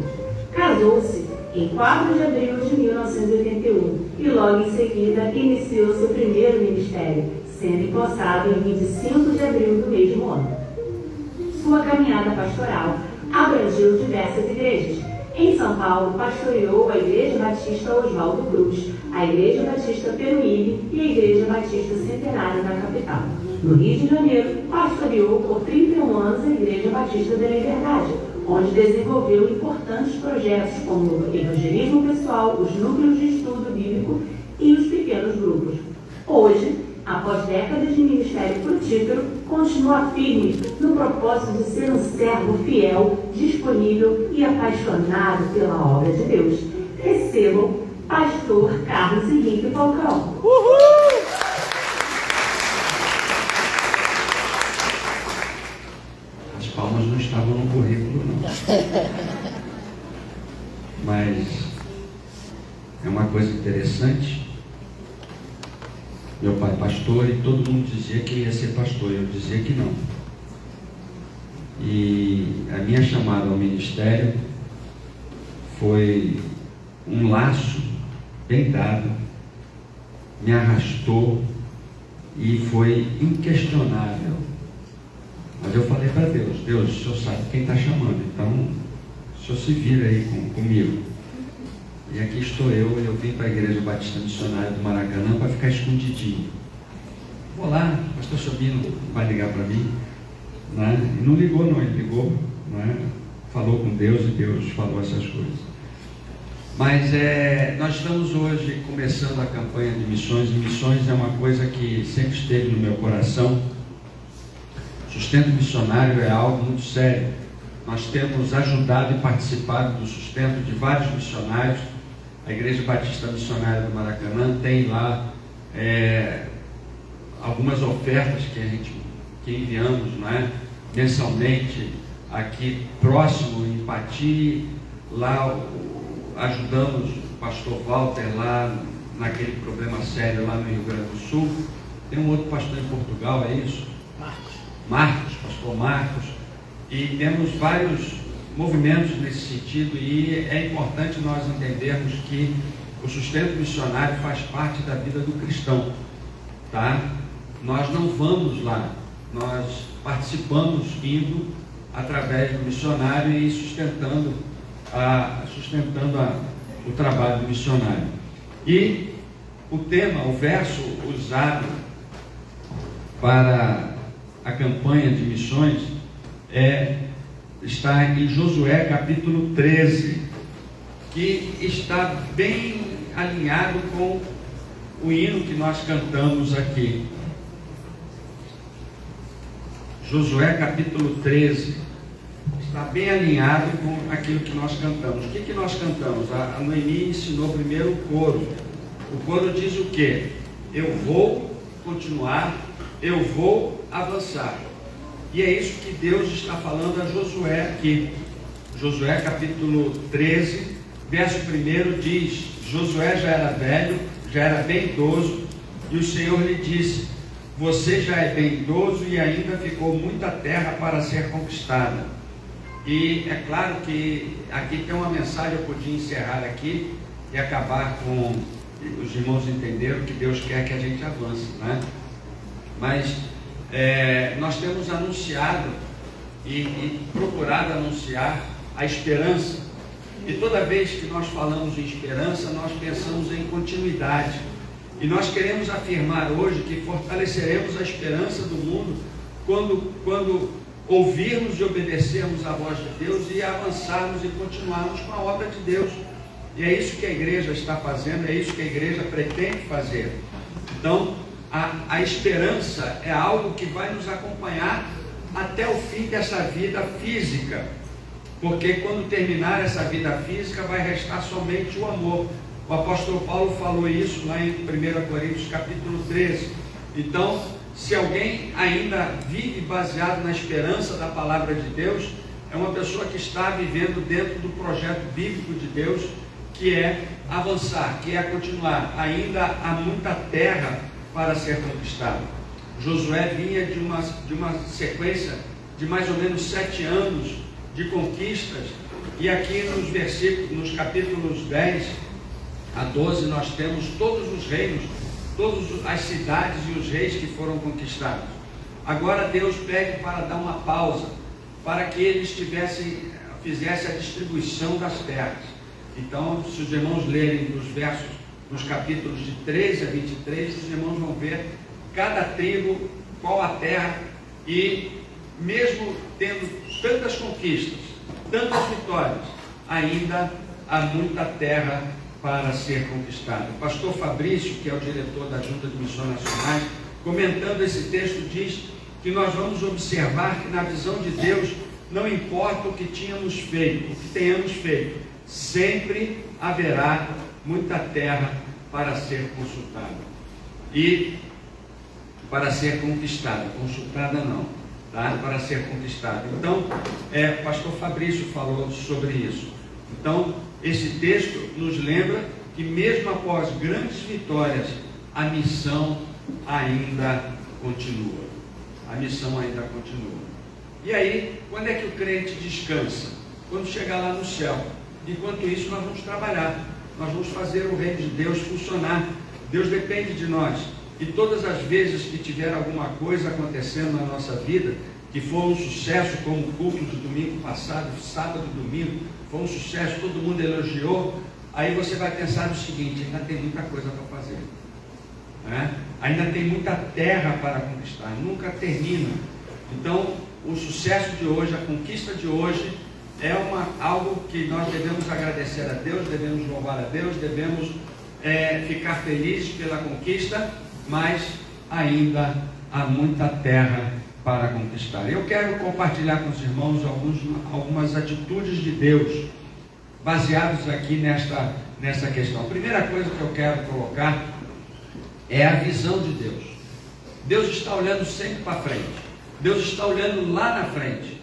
Casou-se em 4 de abril de 1981 e logo em seguida iniciou seu primeiro ministério, sendo empossado em 25 de abril do mesmo ano. Sua caminhada pastoral abrangiu diversas igrejas. Em São Paulo, pastoreou a Igreja Batista Oswaldo Cruz, a Igreja Batista Peruíbe e a Igreja Batista Centenária na capital. No Rio de Janeiro, pastoreou por 31 anos a Igreja Batista da Liberdade, onde desenvolveu importantes projetos como o evangelismo pessoal, os núcleos de estudo bíblico e os pequenos grupos. Hoje, após décadas de ministério frutífero, continua firme no propósito de ser um servo fiel, disponível e apaixonado pela obra de Deus. Recebam Pastor Carlos Henrique Falcão. Uhul! As palmas não estavam no currículo, não. Mas é uma coisa interessante. Meu pai pastor, e todo mundo dizia que ia ser pastor, eu dizia que não. E a minha chamada ao ministério foi um laço bem dado, me arrastou e foi inquestionável. Mas eu falei para Deus: Deus, o Senhor sabe quem está chamando, então o Senhor se vira aí comigo. E aqui estou eu vim para a Igreja Batista Missionária do Maracanã para ficar escondidinho. Vou lá, o pastor Sobino vai ligar para mim, né? E não ligou não, ele ligou, né? Falou com Deus e Deus falou essas coisas. Mas nós estamos hoje começando a campanha de missões, e missões é uma coisa que sempre esteve no meu coração. Sustento missionário é algo muito sério. Nós temos ajudado e participado do sustento de vários missionários. A Igreja Batista Missionária do Maracanã tem lá algumas ofertas que enviamos, né, mensalmente, aqui próximo, em Pati. Lá ajudamos o pastor Walter lá naquele problema sério lá no Rio Grande do Sul. Tem um outro pastor em Portugal, é isso? Marcos, pastor Marcos. E temos vários movimentos nesse sentido, e é importante nós entendermos que o sustento missionário faz parte da vida do cristão, tá? nós não vamos lá, nós participamos indo através do missionário e sustentando o trabalho do missionário. E o tema, o verso usado para a campanha de missões está em Josué capítulo 13, que está bem alinhado com o hino que nós cantamos aqui. Josué capítulo 13 está bem alinhado com aquilo que nós cantamos. O que nós cantamos? A Noemi ensinou primeiro o coro. O coro diz o quê? Eu vou continuar, eu vou avançar. E é isso que Deus está falando a Josué aqui. Josué capítulo 13, verso 1 diz: Josué já era velho, já era bem idoso, e o Senhor lhe disse: você já é bem idoso e ainda ficou muita terra para ser conquistada. E é claro que aqui tem uma mensagem, eu podia encerrar aqui e acabar com os irmãos entenderam que Deus quer que a gente avance, né? Mas nós temos anunciado e procurado anunciar a esperança. E toda vez que nós falamos em esperança, nós pensamos em continuidade. E nós queremos afirmar hoje que fortaleceremos a esperança do mundo quando ouvirmos e obedecermos a voz de Deus e avançarmos e continuarmos com a obra de Deus. E é isso que a igreja está fazendo, é isso que a igreja pretende fazer. Então, a esperança é algo que vai nos acompanhar até o fim dessa vida física. Porque quando terminar essa vida física, vai restar somente o amor. O apóstolo Paulo falou isso lá em 1 Coríntios capítulo 13. Então, se alguém ainda vive baseado na esperança da palavra de Deus, é uma pessoa que está vivendo dentro do projeto bíblico de Deus, que é avançar, que é continuar. Ainda há muita terra para ser conquistada. Josué vinha de uma sequência de mais ou menos 7 anos de conquistas, e aqui nos capítulos 10 a 12 nós temos todos os reinos, todas as cidades e os reis que foram conquistados. Agora Deus pede para dar uma pausa, para que eles fizessem a distribuição das terras. Então, se os irmãos lerem nos capítulos de 13 a 23, os irmãos vão ver cada tribo, qual a terra, e mesmo tendo tantas conquistas, tantas vitórias, ainda há muita terra para ser conquistada. O pastor Fabrício, que é o diretor da Junta de Missões Nacionais, comentando esse texto, diz que nós vamos observar que na visão de Deus, não importa o que tenhamos feito, sempre haverá muita terra para ser consultada e para ser conquistada. Consultada não, tá? Para ser conquistada. Então, o pastor Fabrício falou sobre isso. Então, esse texto nos lembra que mesmo após grandes vitórias, a missão ainda continua. A missão ainda continua. E aí, quando é que o crente descansa? Quando chegar lá no céu. Enquanto isso, nós vamos trabalhar. Nós vamos fazer o reino de Deus funcionar. Deus depende de nós. E todas as vezes que tiver alguma coisa acontecendo na nossa vida, que for um sucesso, como o culto do domingo passado, sábado e domingo, foi um sucesso, todo mundo elogiou, aí você vai pensar o seguinte: ainda tem muita coisa para fazer, né? Ainda tem muita terra para conquistar, nunca termina. Então, o sucesso de hoje, a conquista de hoje, é algo que nós devemos agradecer a Deus, devemos louvar a Deus, devemos ficar felizes pela conquista, mas ainda há muita terra para conquistar. Eu quero compartilhar com os irmãos algumas atitudes de Deus, baseados aqui nessa questão. A primeira coisa que eu quero colocar é a visão de Deus. Deus está olhando sempre para frente. Deus está olhando lá na frente.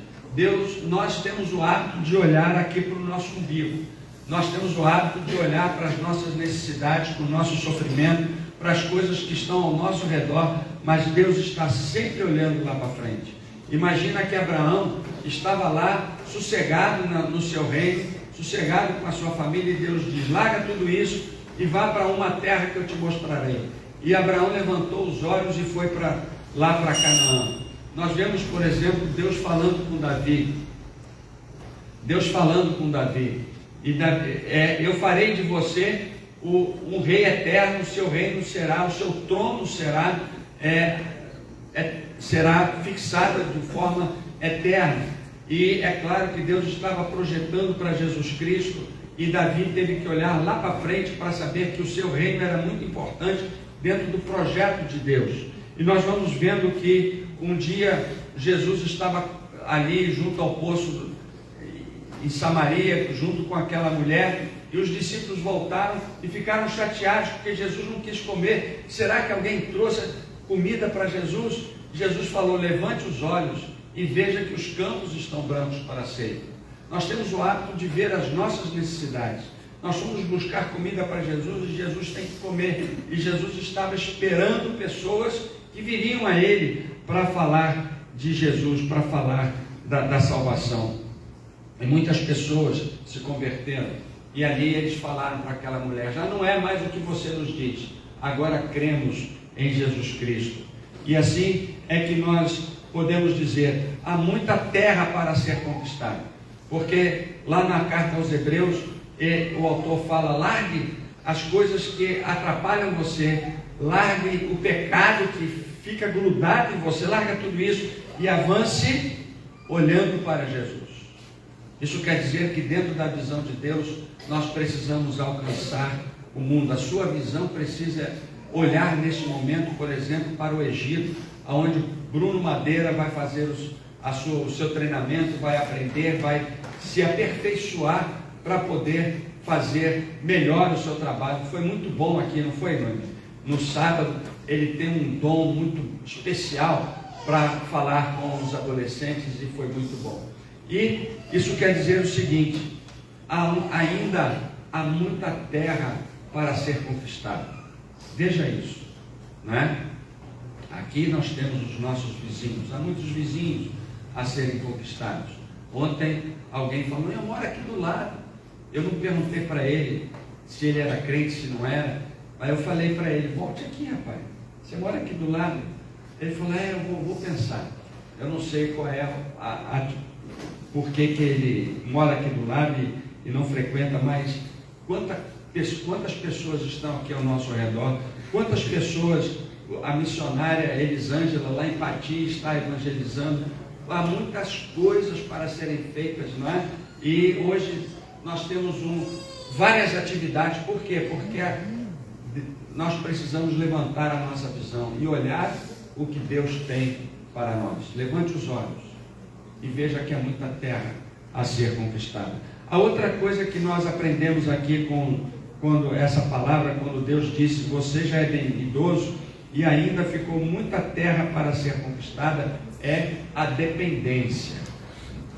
Nós temos o hábito de olhar aqui para o nosso umbigo. Nós temos o hábito de olhar para as nossas necessidades, para o nosso sofrimento, para as coisas que estão ao nosso redor, mas Deus está sempre olhando lá para frente. Imagina que Abraão estava lá, sossegado no seu reino, sossegado com a sua família, e Deus diz: larga tudo isso e vá para uma terra que eu te mostrarei. E Abraão levantou os olhos e foi lá para Canaã. Nós vemos, por exemplo, Deus falando com Davi. Deus falando com Davi. E eu farei de você um rei eterno, o seu reino será, o seu trono será fixado de forma eterna. E é claro que Deus estava projetando para Jesus Cristo, e Davi teve que olhar lá para frente para saber que o seu reino era muito importante dentro do projeto de Deus. E nós vamos vendo que um dia Jesus estava ali junto ao poço em Samaria, junto com aquela mulher, e os discípulos voltaram e ficaram chateados porque Jesus não quis comer. Será que alguém trouxe comida para Jesus? Jesus falou: levante os olhos e veja que os campos estão brancos para a ceia. Nós temos o hábito de ver as nossas necessidades. Nós fomos buscar comida para Jesus e Jesus tem que comer. E Jesus estava esperando pessoas que viriam a Ele para falar de Jesus, para falar da salvação. E muitas pessoas se converteram. E ali eles falaram para aquela mulher: já não é mais o que você nos diz, agora cremos em Jesus Cristo. E assim é que nós podemos dizer: há muita terra para ser conquistada. Porque lá na carta aos Hebreus, o autor fala: largue as coisas que atrapalham você, largue o pecado que fica grudado em você, larga tudo isso e avance olhando para Jesus. Isso quer dizer que dentro da visão de Deus, nós precisamos alcançar o mundo. A sua visão precisa olhar nesse momento, por exemplo, para o Egito, onde Bruno Madeira vai fazer o seu treinamento, vai aprender, vai se aperfeiçoar para poder fazer melhor o seu trabalho. Foi muito bom aqui, não foi, Noemi? No sábado, ele tem um dom muito especial para falar com os adolescentes e foi muito bom. E isso quer dizer o seguinte: ainda há muita terra para ser conquistada. Veja isso, não é? Aqui nós temos os nossos vizinhos, há muitos vizinhos a serem conquistados. Ontem alguém falou: eu moro aqui do lado. Eu não perguntei para ele se ele era crente, se não era. Aí eu falei para ele: volte aqui, rapaz, você mora aqui do lado? Ele falou: eu vou pensar. Eu não sei qual é por que ele mora aqui do lado e não frequenta, mas quantas pessoas estão aqui ao nosso redor, quantas pessoas, a missionária Elisângela lá em Pati está evangelizando. Há muitas coisas para serem feitas, não é? E hoje nós temos várias atividades. Por quê? Porque nós precisamos levantar a nossa visão e olhar o que Deus tem para nós. Levante os olhos e veja que há muita terra a ser conquistada. A outra coisa que nós aprendemos aqui quando essa palavra, quando Deus disse: você já é bem idoso e ainda ficou muita terra para ser conquistada, é a dependência.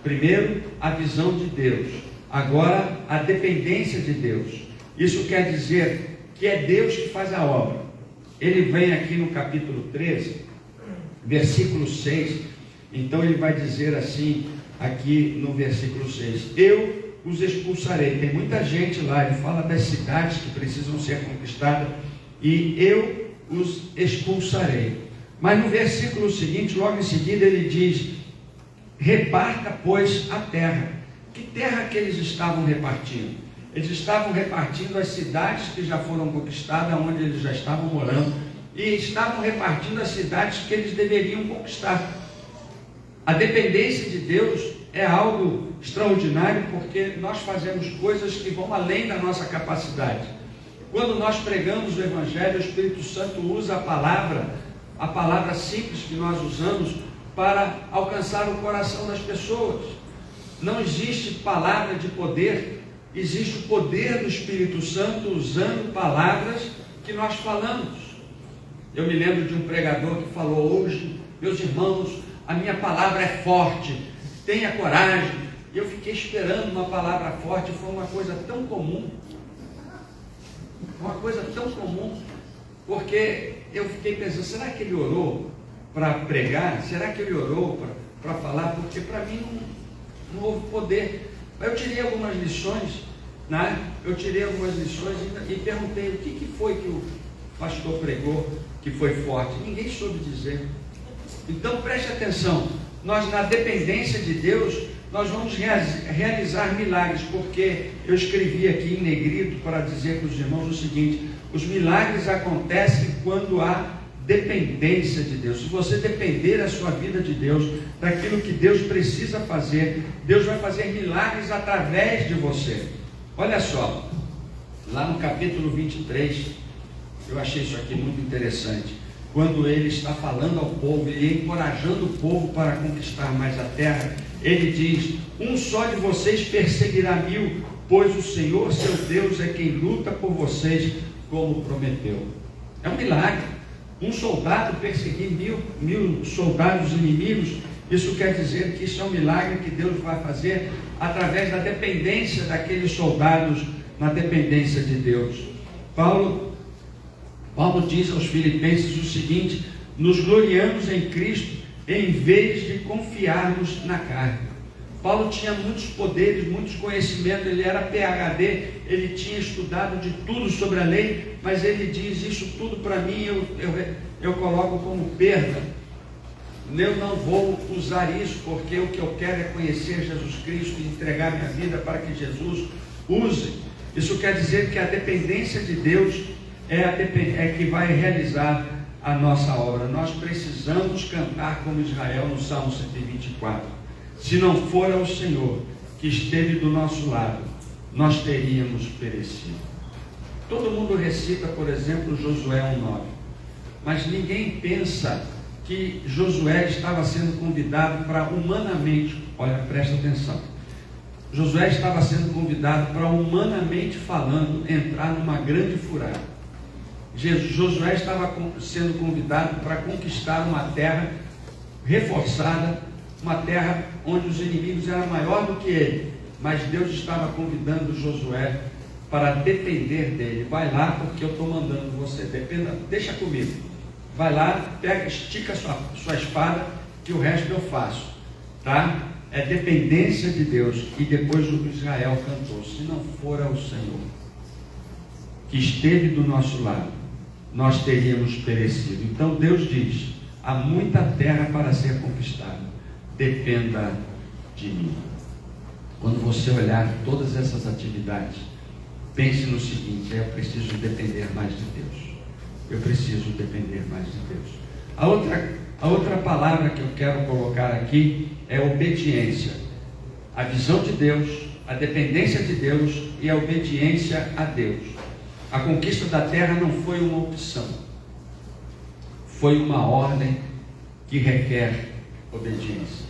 Primeiro, a visão de Deus. Agora, a dependência de Deus. Isso quer dizer que é Deus que faz a obra. Ele vem aqui no capítulo 13, versículo 6. Então ele vai dizer assim, aqui no versículo 6: eu os expulsarei. Tem muita gente lá, ele fala das cidades que precisam ser conquistadas, e eu os expulsarei. Mas no versículo seguinte, logo em seguida, ele diz: reparta, pois, a terra. Que terra que eles estavam repartindo? Eles estavam repartindo as cidades que já foram conquistadas, onde eles já estavam morando, e estavam repartindo as cidades que eles deveriam conquistar. A dependência de Deus é algo extraordinário, porque nós fazemos coisas que vão além da nossa capacidade. Quando nós pregamos o Evangelho, o Espírito Santo usa a palavra simples que nós usamos para alcançar o coração das pessoas. Não existe palavra de poder, existe o poder do Espírito Santo usando palavras que nós falamos. Eu me lembro de um pregador que falou hoje: meus irmãos, a minha palavra é forte, tenha coragem. E eu fiquei esperando uma palavra forte, foi uma coisa tão comum, porque eu fiquei pensando: será que ele orou para pregar? Será que ele orou para falar? Porque para mim não houve poder. Eu tirei algumas lições, né? E perguntei: o que foi que o pastor pregou que foi forte? Ninguém soube dizer. Então preste atenção, nós na dependência de Deus, nós vamos realizar milagres, porque eu escrevi aqui em negrito para dizer para os irmãos o seguinte: os milagres acontecem quando há dependência de Deus. Se você depender a sua vida de Deus, daquilo que Deus precisa fazer, Deus vai fazer milagres através de você. Olha só, lá no capítulo 23, eu achei isso aqui muito interessante. Quando ele está falando ao povo e encorajando o povo para conquistar mais a terra, ele diz: um só de vocês perseguirá 1000, pois o Senhor seu Deus é quem luta por vocês, como prometeu. É um milagre. Um soldado perseguir 1000 soldados inimigos, isso quer dizer que isso é um milagre que Deus vai fazer através da dependência daqueles soldados, na dependência de Deus. Paulo diz aos Filipenses o seguinte: nos gloriamos em Cristo em vez de confiarmos na carne. Paulo tinha muitos poderes, muitos conhecimentos, ele era PhD, ele tinha estudado de tudo sobre a lei, mas ele diz: isso tudo para mim eu coloco como perda. Eu não vou usar isso, porque o que eu quero é conhecer Jesus Cristo e entregar minha vida para que Jesus use. Isso quer dizer que a dependência de Deus é que vai realizar a nossa obra. Nós precisamos cantar como Israel no Salmo 124. Se não fora o Senhor que esteve do nosso lado, nós teríamos perecido. Todo mundo recita, por exemplo, Josué 1:9, mas ninguém pensa que Josué estava sendo convidado para humanamente, olha, presta atenção, Josué estava sendo convidado para, humanamente falando, entrar numa grande furada. Josué estava sendo convidado para conquistar uma terra reforçada, uma terra onde os inimigos eram maior do que ele, mas Deus estava convidando Josué para depender dele. Vai lá, porque eu estou mandando você, deixa comigo, vai lá, pega, estica sua espada, que o resto eu faço, tá? É dependência de Deus. E depois o Israel cantou: se não fora o Senhor que esteve do nosso lado, nós teríamos perecido. Então Deus diz: há muita terra para ser conquistada, dependa de mim. Quando você olhar todas essas atividades, pense no seguinte: eu preciso depender mais de Deus. Eu preciso depender mais de Deus. A outra palavra que eu quero colocar aqui é obediência. A visão de Deus, a dependência de Deus e a obediência a Deus. A conquista da terra não foi uma opção, foi uma ordem que requer obediência.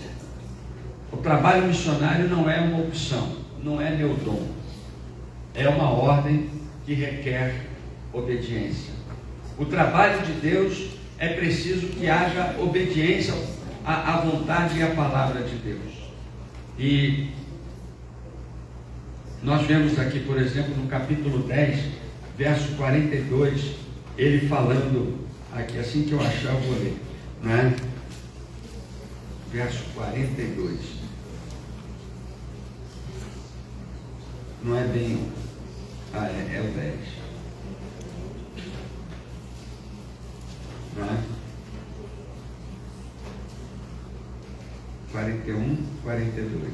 O trabalho missionário não é uma opção, não é meu dom, é uma ordem que requer obediência. O trabalho de Deus é preciso que haja obediência à vontade e à palavra de Deus. E nós vemos aqui, por exemplo, no capítulo 10, verso 42, ele falando aqui, assim que eu achar eu vou ler, não é? Verso 42. Não é bem... é o 10. Não é? 41, 42.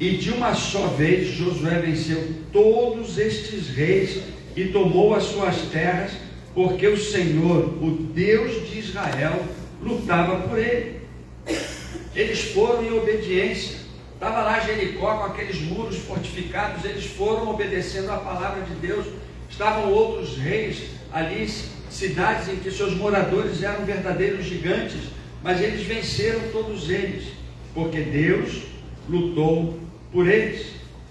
E de uma só vez Josué venceu todos estes reis e tomou as suas terras, porque o Senhor, o Deus de Israel, lutava por ele. Eles foram em obediência. Estava lá Jericó com aqueles muros fortificados, eles foram obedecendo a palavra de Deus. Estavam outros reis ali, cidades em que seus moradores eram verdadeiros gigantes, mas eles venceram todos eles, porque Deus lutou por eles.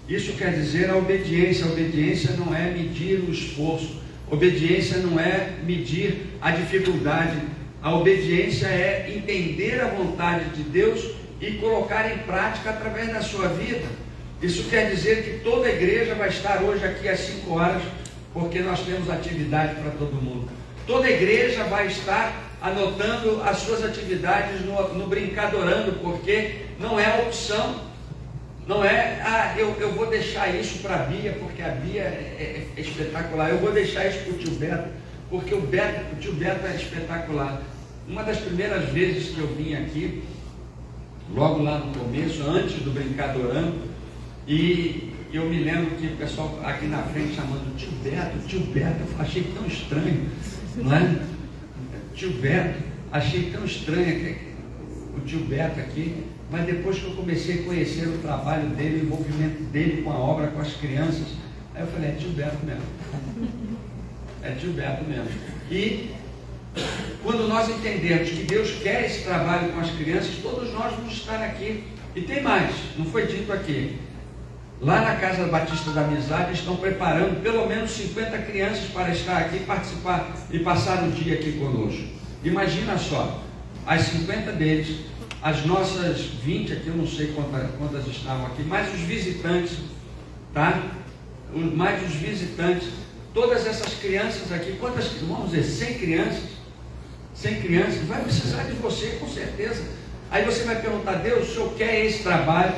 Isso quer dizer a obediência. A obediência não é medir o esforço, obediência não é medir a dificuldade. A obediência é entender a vontade de Deus e colocar em prática através da sua vida. Isso quer dizer que toda a igreja vai estar hoje aqui às 5 horas, porque nós temos atividade para todo mundo. Toda a igreja vai estar anotando as suas atividades no Brincadorando, porque não é opção. Não é, eu vou deixar isso para a Bia, porque a Bia é espetacular. Eu vou deixar isso para o tio Beto, porque o tio Beto é espetacular. Uma das primeiras vezes que eu vim aqui, logo lá no começo, antes do Brincadorama, e eu me lembro que o pessoal aqui na frente chamando tio Beto, eu achei tão estranho, não é? Tio Beto, achei tão estranho o tio Beto aqui, mas depois que eu comecei a conhecer o trabalho dele, o envolvimento dele com a obra, com as crianças, aí eu falei, é tio Beto mesmo. É tio Beto mesmo. E quando nós entendemos que Deus quer esse trabalho com as crianças, todos nós vamos estar aqui. E tem mais, não foi dito aqui. Lá na Casa Batista da Amizade estão preparando pelo menos 50 crianças para estar aqui, participar e passar o dia aqui conosco. Imagina só, as 50 deles, as nossas 20 aqui, eu não sei quantas estavam aqui, mais os visitantes, tá? Mais os visitantes, todas essas crianças aqui, quantas, vamos dizer, 100 crianças, 100 crianças, vai precisar de você com certeza. Aí você vai perguntar, Deus, o Senhor quer esse trabalho?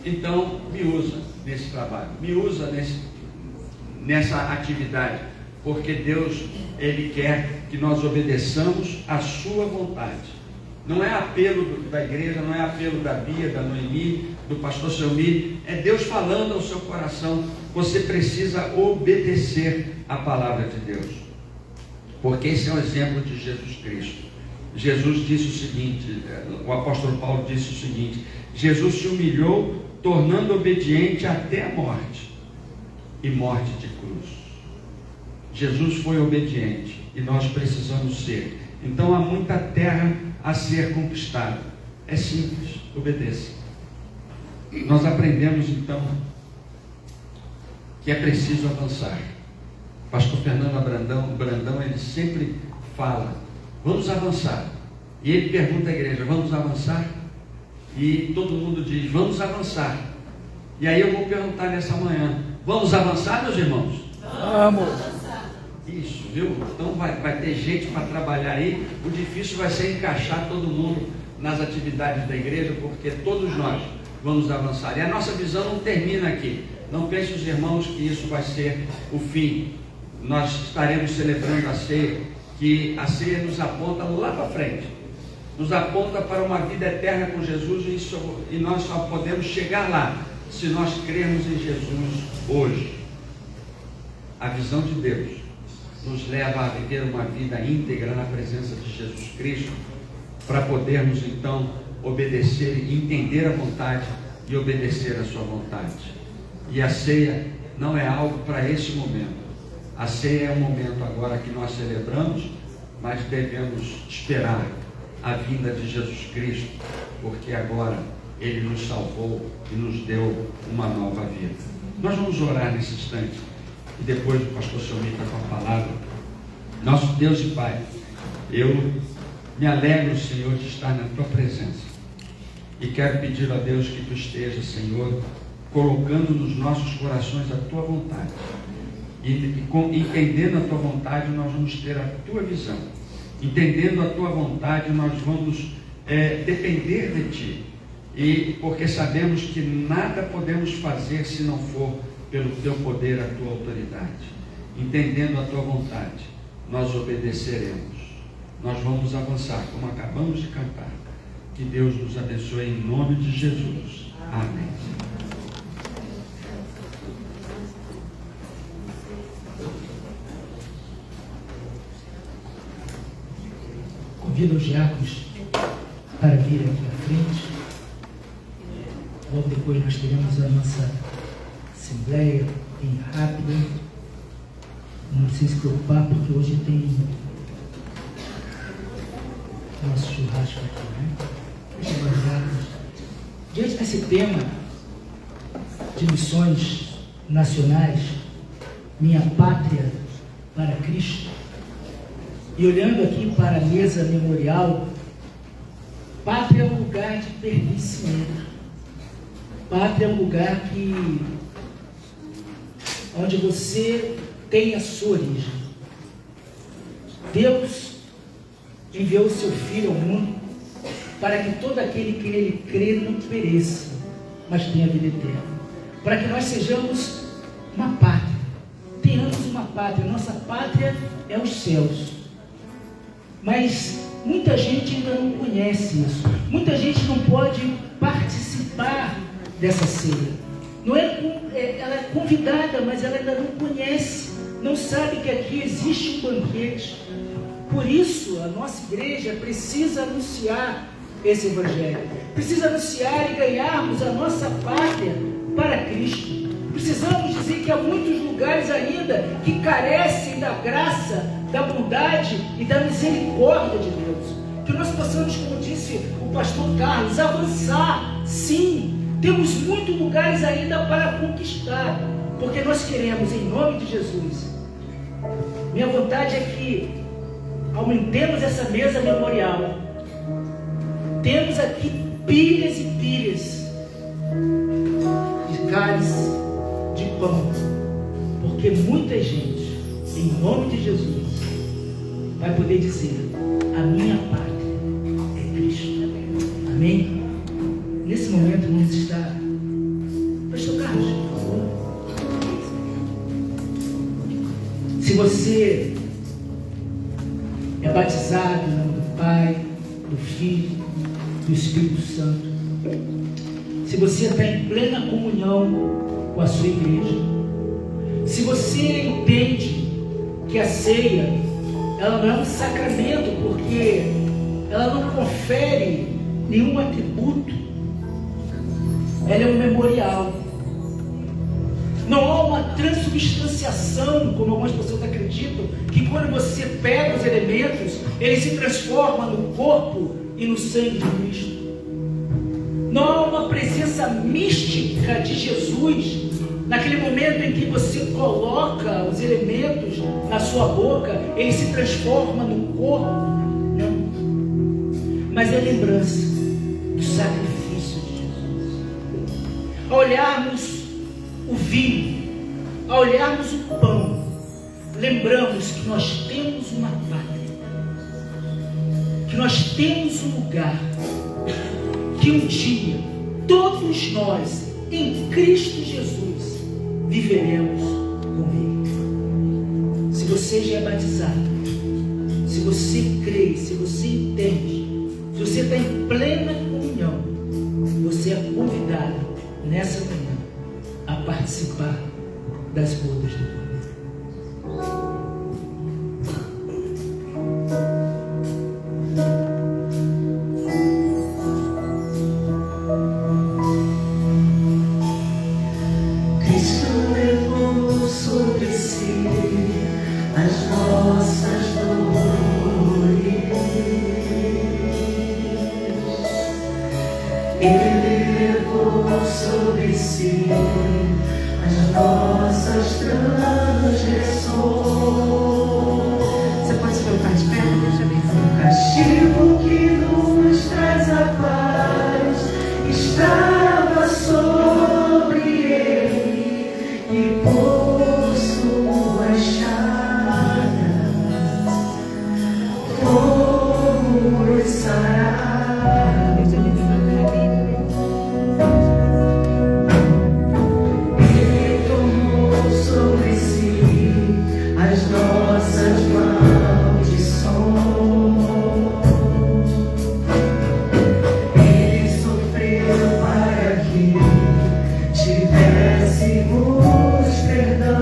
Então, me usa nesse trabalho, me usa nessa atividade, porque Deus, Ele quer que nós obedeçamos a sua vontade. Não é apelo da igreja, não é apelo da Bia, da Noemi, do pastor Selmi, é Deus falando ao seu coração. Você precisa obedecer a palavra de Deus, porque esse é um exemplo de Jesus Cristo. Jesus disse o seguinte, o apóstolo Paulo disse o seguinte: Jesus se humilhou, tornando obediente até a morte, e morte de cruz. Jesus foi obediente e nós precisamos ser. Então há muita terra a ser conquistada. É simples, obedeça. Nós aprendemos então que é preciso avançar. Pastor Fernando Brandão, ele sempre fala, vamos avançar. E ele pergunta à igreja, vamos avançar? E todo mundo diz, vamos avançar. E aí eu vou perguntar nessa manhã, vamos avançar, meus irmãos? Vamos! Isso, viu? Então vai ter gente para trabalhar aí. O difícil vai ser encaixar todo mundo nas atividades da igreja, porque todos nós vamos avançar. E a nossa visão não termina aqui. Não pense os irmãos que isso vai ser o fim. Nós estaremos celebrando a ceia, que a ceia nos aponta lá para frente. Nos aponta para uma vida eterna com Jesus, e nós só podemos chegar lá se nós crermos em Jesus hoje. A visão de Deus nos leva a viver uma vida íntegra na presença de Jesus Cristo, para podermos então obedecer, entender a vontade e obedecer a sua vontade. E a ceia não é algo para esse momento. A ceia é um momento agora que nós celebramos, mas devemos esperar a vinda de Jesus Cristo, porque agora Ele nos salvou e nos deu uma nova vida. Nós vamos orar nesse instante, e depois o pastor Selmi está com a palavra. Nosso Deus e Pai, eu me alegro, Senhor, de estar na Tua presença, e quero pedir a Deus que Tu estejas, Senhor, colocando nos nossos corações a Tua vontade, e entendendo a Tua vontade, nós vamos ter a Tua visão. Entendendo a Tua vontade, nós vamos depender de Ti, e porque sabemos que nada podemos fazer se não for pelo Teu poder, a Tua autoridade. Entendendo a Tua vontade, nós obedeceremos. Nós vamos avançar, como acabamos de cantar. Que Deus nos abençoe em nome de Jesus. Amém. Convido os diáconos para vir aqui à frente. Logo depois nós teremos a nossa assembleia bem rápida. Não precisa se preocupar, porque hoje tem nosso churrasco aqui, né? Diante desse tema de missões nacionais, minha pátria para Cristo, e olhando aqui para a mesa memorial, pátria é um lugar de pertencimento. Pátria é um lugar onde você tem a sua origem. Deus enviou o seu Filho ao mundo para que todo aquele que nele crê não pereça, mas tenha vida eterna. Para que nós sejamos uma pátria, tenhamos uma pátria. pátria. Nossa pátria é os céus. Mas muita gente ainda não conhece isso. Muita gente não pode participar dessa ceia. Não é, ela é convidada, mas ela ainda não conhece, não sabe que aqui existe um banquete. Por isso, a nossa igreja precisa anunciar esse evangelho. Precisa anunciar e ganharmos a nossa pátria para Cristo. Precisamos dizer que há muitos lugares ainda que carecem da graça, da bondade e da misericórdia de Deus. Que nós possamos, como disse o pastor Carlos, avançar. Sim, temos muitos lugares ainda para conquistar, porque nós queremos, em nome de Jesus. Minha vontade é que aumentemos essa mesa memorial. Temos aqui pilhas e pilhas de cálice de pão, porque muita gente, em nome de Jesus, vai poder dizer: a minha pátria é Cristo. Amém? Nesse momento vamos estar. Pastor Carlos, por favor. Se você é batizado em nome do Pai, do Filho, do Espírito Santo, se você está em plena comunhão com a sua igreja, se você entende que a ceia, ela não é um sacramento, porque ela não confere nenhum atributo, ela é um memorial. Não há uma transubstanciação, como algumas pessoas acreditam, que quando você pega os elementos, ele se transforma no corpo e no sangue de Cristo. Não há uma presença mística de Jesus naquele momento em que você coloca os elementos na sua boca, ele se transforma no corpo. Não. Mas é lembrança do sacrifício de Jesus. Ao olharmos o vinho, ao olharmos o pão, lembramos que nós temos uma pátria, que nós temos um lugar, que um dia todos nós, em Cristo Jesus, viveremos com Ele. Se você já é batizado, se você crê, se você entende, se você está em plena comunhão, você é convidado nessa manhã a participar das bodas do Cordeiro. Tivéssemos perdão.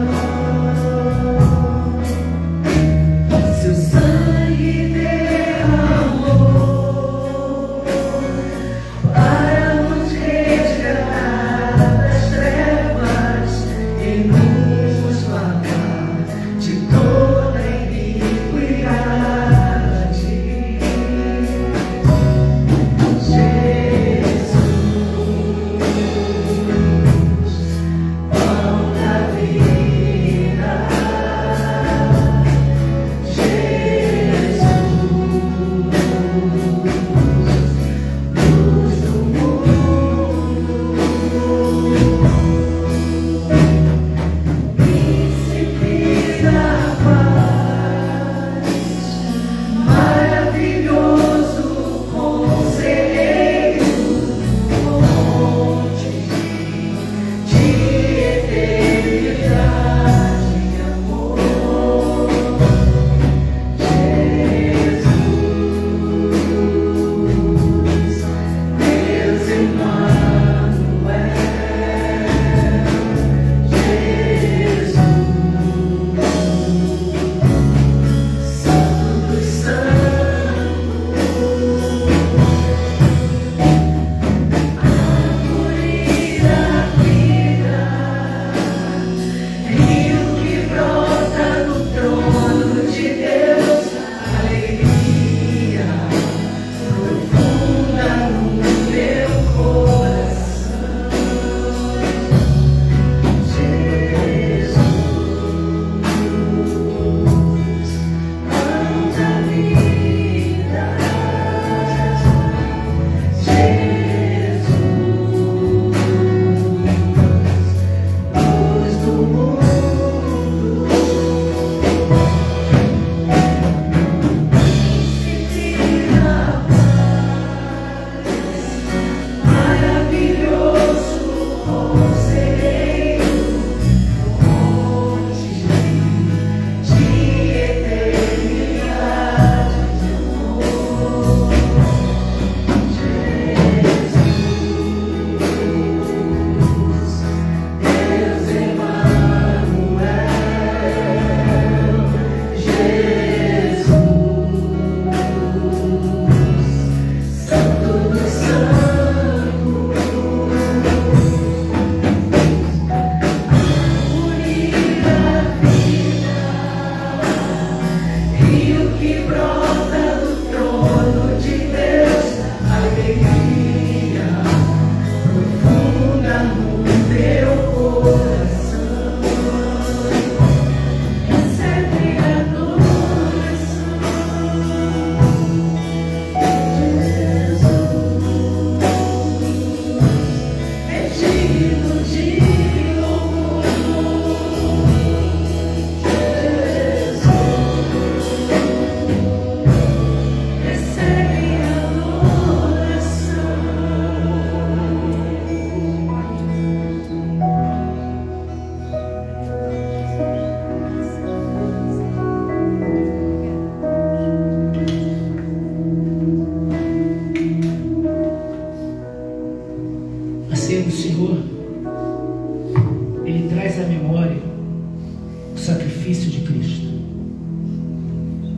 o sacrifício de Cristo,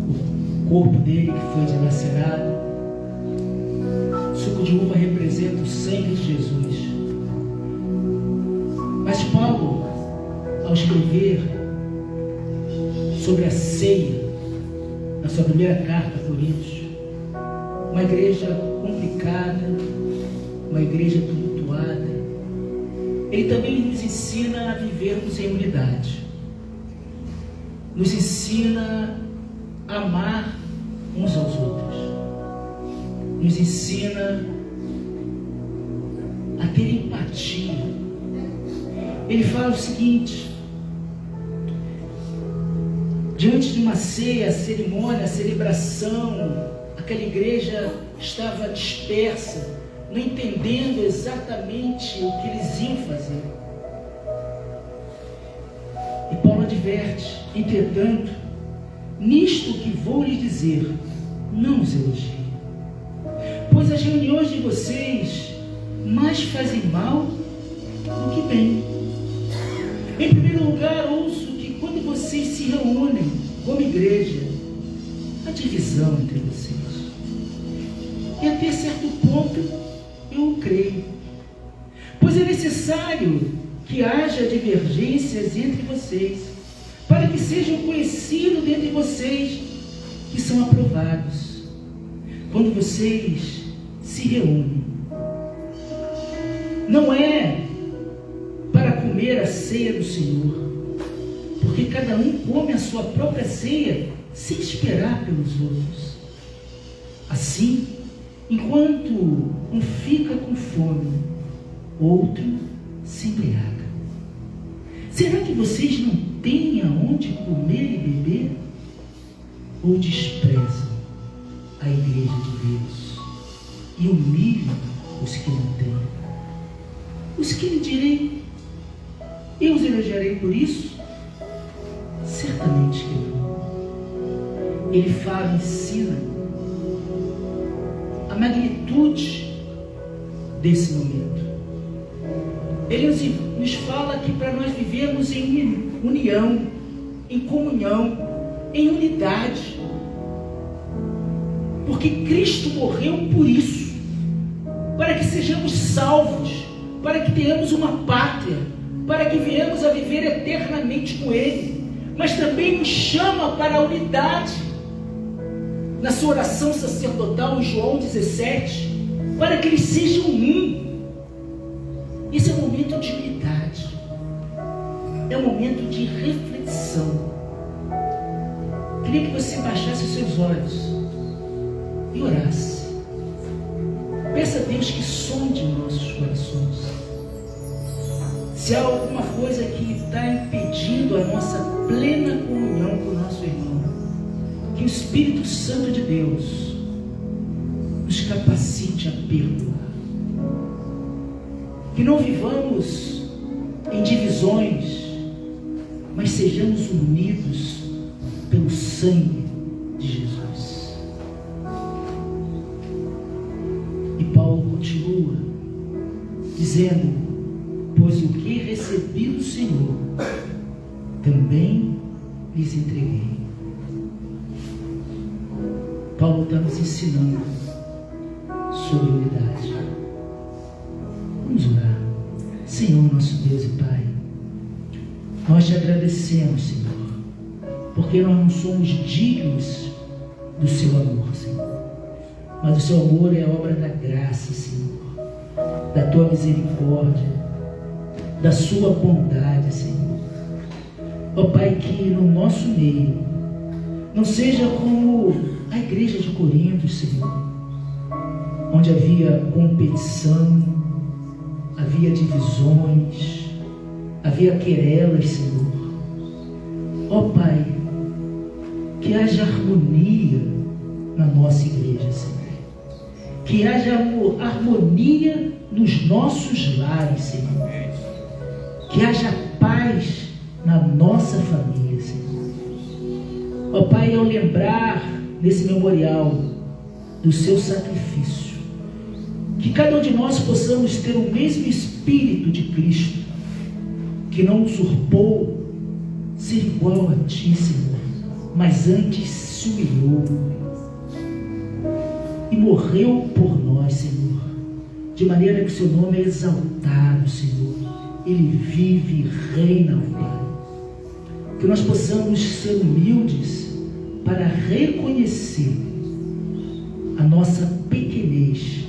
o corpo dele que foi dilacerado. O suco de uva representa o sangue de Jesus. Mas Paulo, ao escrever sobre a ceia, na sua primeira carta a Coríntios, uma igreja complicada, uma igreja tumultuada, ele também nos ensina a vivermos em unidade, nos ensina a amar uns aos outros, nos ensina a ter empatia. Ele fala o seguinte: diante de uma ceia, a cerimônia, a celebração, aquela igreja estava dispersa, não entendendo exatamente o que eles iam fazer. E Paulo adverte: entretanto, nisto que vou lhes dizer, não os elogie, pois as reuniões de vocês mais fazem mal do que bem. Em primeiro lugar, ouço que quando vocês se reúnem como igreja, há divisão entre vocês. E até certo ponto eu creio, pois é necessário que haja divergências entre vocês, para que sejam conhecidos dentre vocês que são aprovados quando vocês se reúnem. Não é para comer a ceia do Senhor, porque cada um come a sua própria ceia sem esperar pelos outros. Assim, enquanto um fica com fome, outro se embriaga. Será que vocês não têm aonde comer e beber? Ou desprezam a igreja de Deus e humilham os que não têm? Os que lhe direi, eu os elogiarei por isso? Certamente que não. Ele fala, ensina a magnitude desse momento. Ele nos fala que para nós vivermos em união, em comunhão, em unidade, porque Cristo morreu por isso, para que sejamos salvos, para que tenhamos uma pátria, para que venhamos a viver eternamente com Ele, mas também nos chama para a unidade. Na sua oração sacerdotal em João 17, para que eles sejam um. Esse é um momento de unidade, é um momento de reflexão. Queria que você baixasse os seus olhos e orasse. Peça a Deus que sonde nossos corações. Se há alguma coisa que está impedindo a nossa plena comunhão com o nosso irmão, que o Espírito Santo de Deus nos capacite a perdoar. Que não vivamos em divisões, mas sejamos unidos pelo sangue de Jesus. E Paulo continua dizendo: pois o que recebi do Senhor, também lhes entreguei. Paulo está nos ensinando sobre unidade. Vamos orar. Senhor, nosso Deus e Pai, nós te agradecemos, Senhor, porque nós não somos dignos do seu amor, Senhor, mas o seu amor é obra da graça, Senhor, da tua misericórdia, da sua bondade, Senhor. Ó Pai, que no nosso meio não seja como a igreja de Corinto, Senhor, onde havia competição, havia divisões, havia querelas, Senhor. Ó Pai, que haja harmonia na nossa igreja, Senhor. Que haja harmonia nos nossos lares, Senhor. Que haja paz na nossa família, Senhor. Ó Pai, ao lembrar nesse memorial do seu sacrifício, que cada um de nós possamos ter o mesmo Espírito de Cristo, que não usurpou ser igual a Ti, Senhor, mas antes se humilhou e morreu por nós, Senhor, de maneira que o Seu nome é exaltado, Senhor. Ele vive e reina, Pai. Que nós possamos ser humildes para reconhecer a nossa pequenez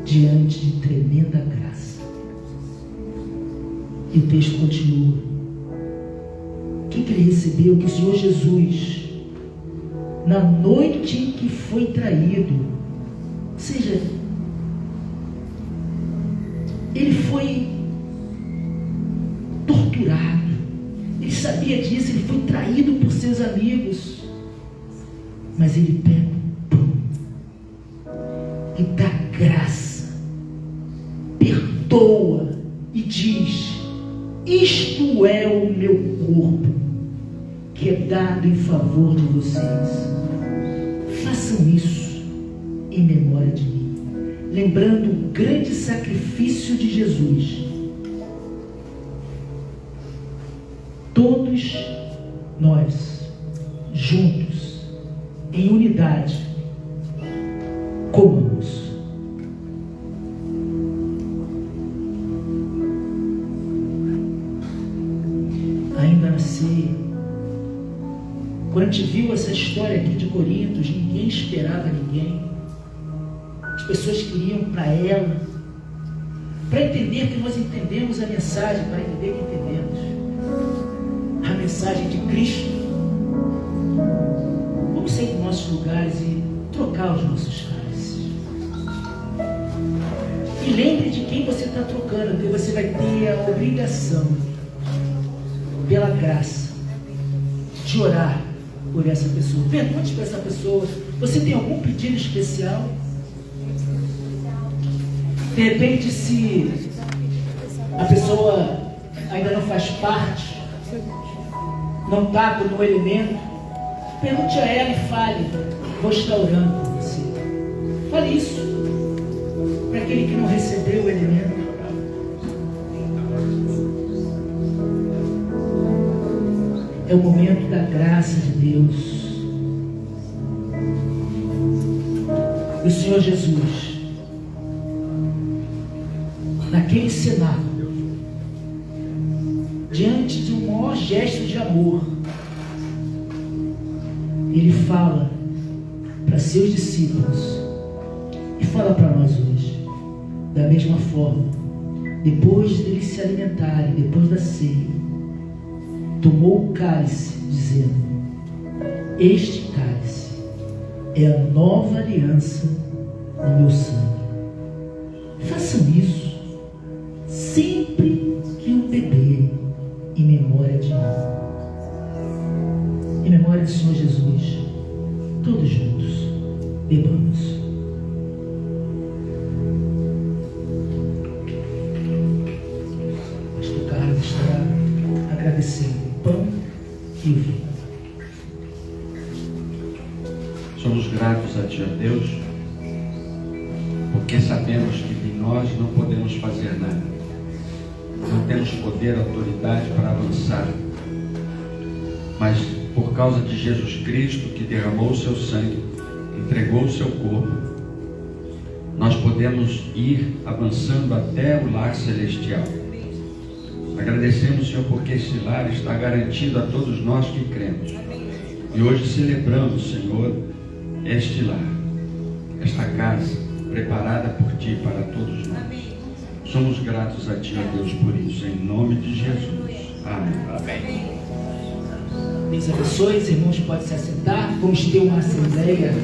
diante de tremenda graça. E o texto continua. Quem que ele recebeu? Que o Senhor Jesus, na noite em que foi traído, ou seja, ele foi torturado, ele sabia disso, ele foi traído por seus amigos, mas ele pega o pão e dá graça, perdoa e diz: isto é o meu corpo, que é dado em favor de vocês. Façam isso em memória de mim, lembrando o grande sacrifício de Jesus. Todos nós, juntos, em unidade, comamos. Ainda assim, quando a gente viu essa história aqui de Corintos, ninguém esperava ninguém. As pessoas queriam para ela, para entender que nós entendemos a mensagem, para entender que entendemos a mensagem de Cristo. Vamos sair dos nossos lugares e trocar os nossos cálices. E lembre de quem você está trocando, porque você vai ter a obrigação, pela graça, de orar por essa pessoa. Pergunte para essa pessoa: você tem algum pedido especial? De repente, se a pessoa ainda não faz parte, não está no elemento, pergunte a ela e fale: vou estar orando por você. Fale isso para aquele que não recebeu o elemento. É o momento da graça de Deus. E o Senhor Jesus, naquele cenáculo, diante de um maior gesto de amor, Ele fala para seus discípulos e fala para nós hoje, da mesma forma. Depois deles se alimentarem, depois da ceia, tomou o cálice, dizendo: este cálice é a nova aliança no meu sangue. Façam isso sempre que o beberem, em memória de mim. Em memória do Senhor Jesus. Todos juntos bebamos. Pastor Carlos estará agradecendo o pão e o vinho. Somos gratos a Ti, ó Deus, porque sabemos que de nós não podemos fazer nada. Não temos poder, autoridade para avançar. Mas por causa de Jesus Cristo, que derramou o seu sangue, entregou o seu corpo, nós podemos ir avançando até o lar celestial. Agradecemos, Senhor, porque esse lar está garantido a todos nós que cremos. E hoje celebramos, Senhor, este lar, esta casa preparada por Ti para todos nós. Somos gratos a Ti, ó Deus, por isso, em nome de Jesus. Amém. Deus abençoe, os irmãos podem se assentar. Vamos ter uma assembleia,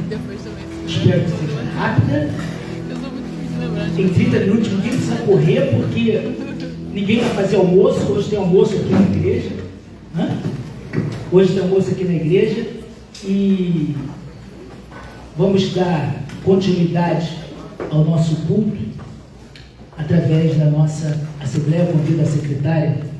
espero que seja rápida. Em 30 minutos, ninguém precisa correr, porque ninguém vai fazer almoço. Hoje tem almoço aqui na igreja. Hoje tem almoço aqui na igreja. E vamos dar continuidade ao nosso culto através da nossa assembleia. Convido a secretária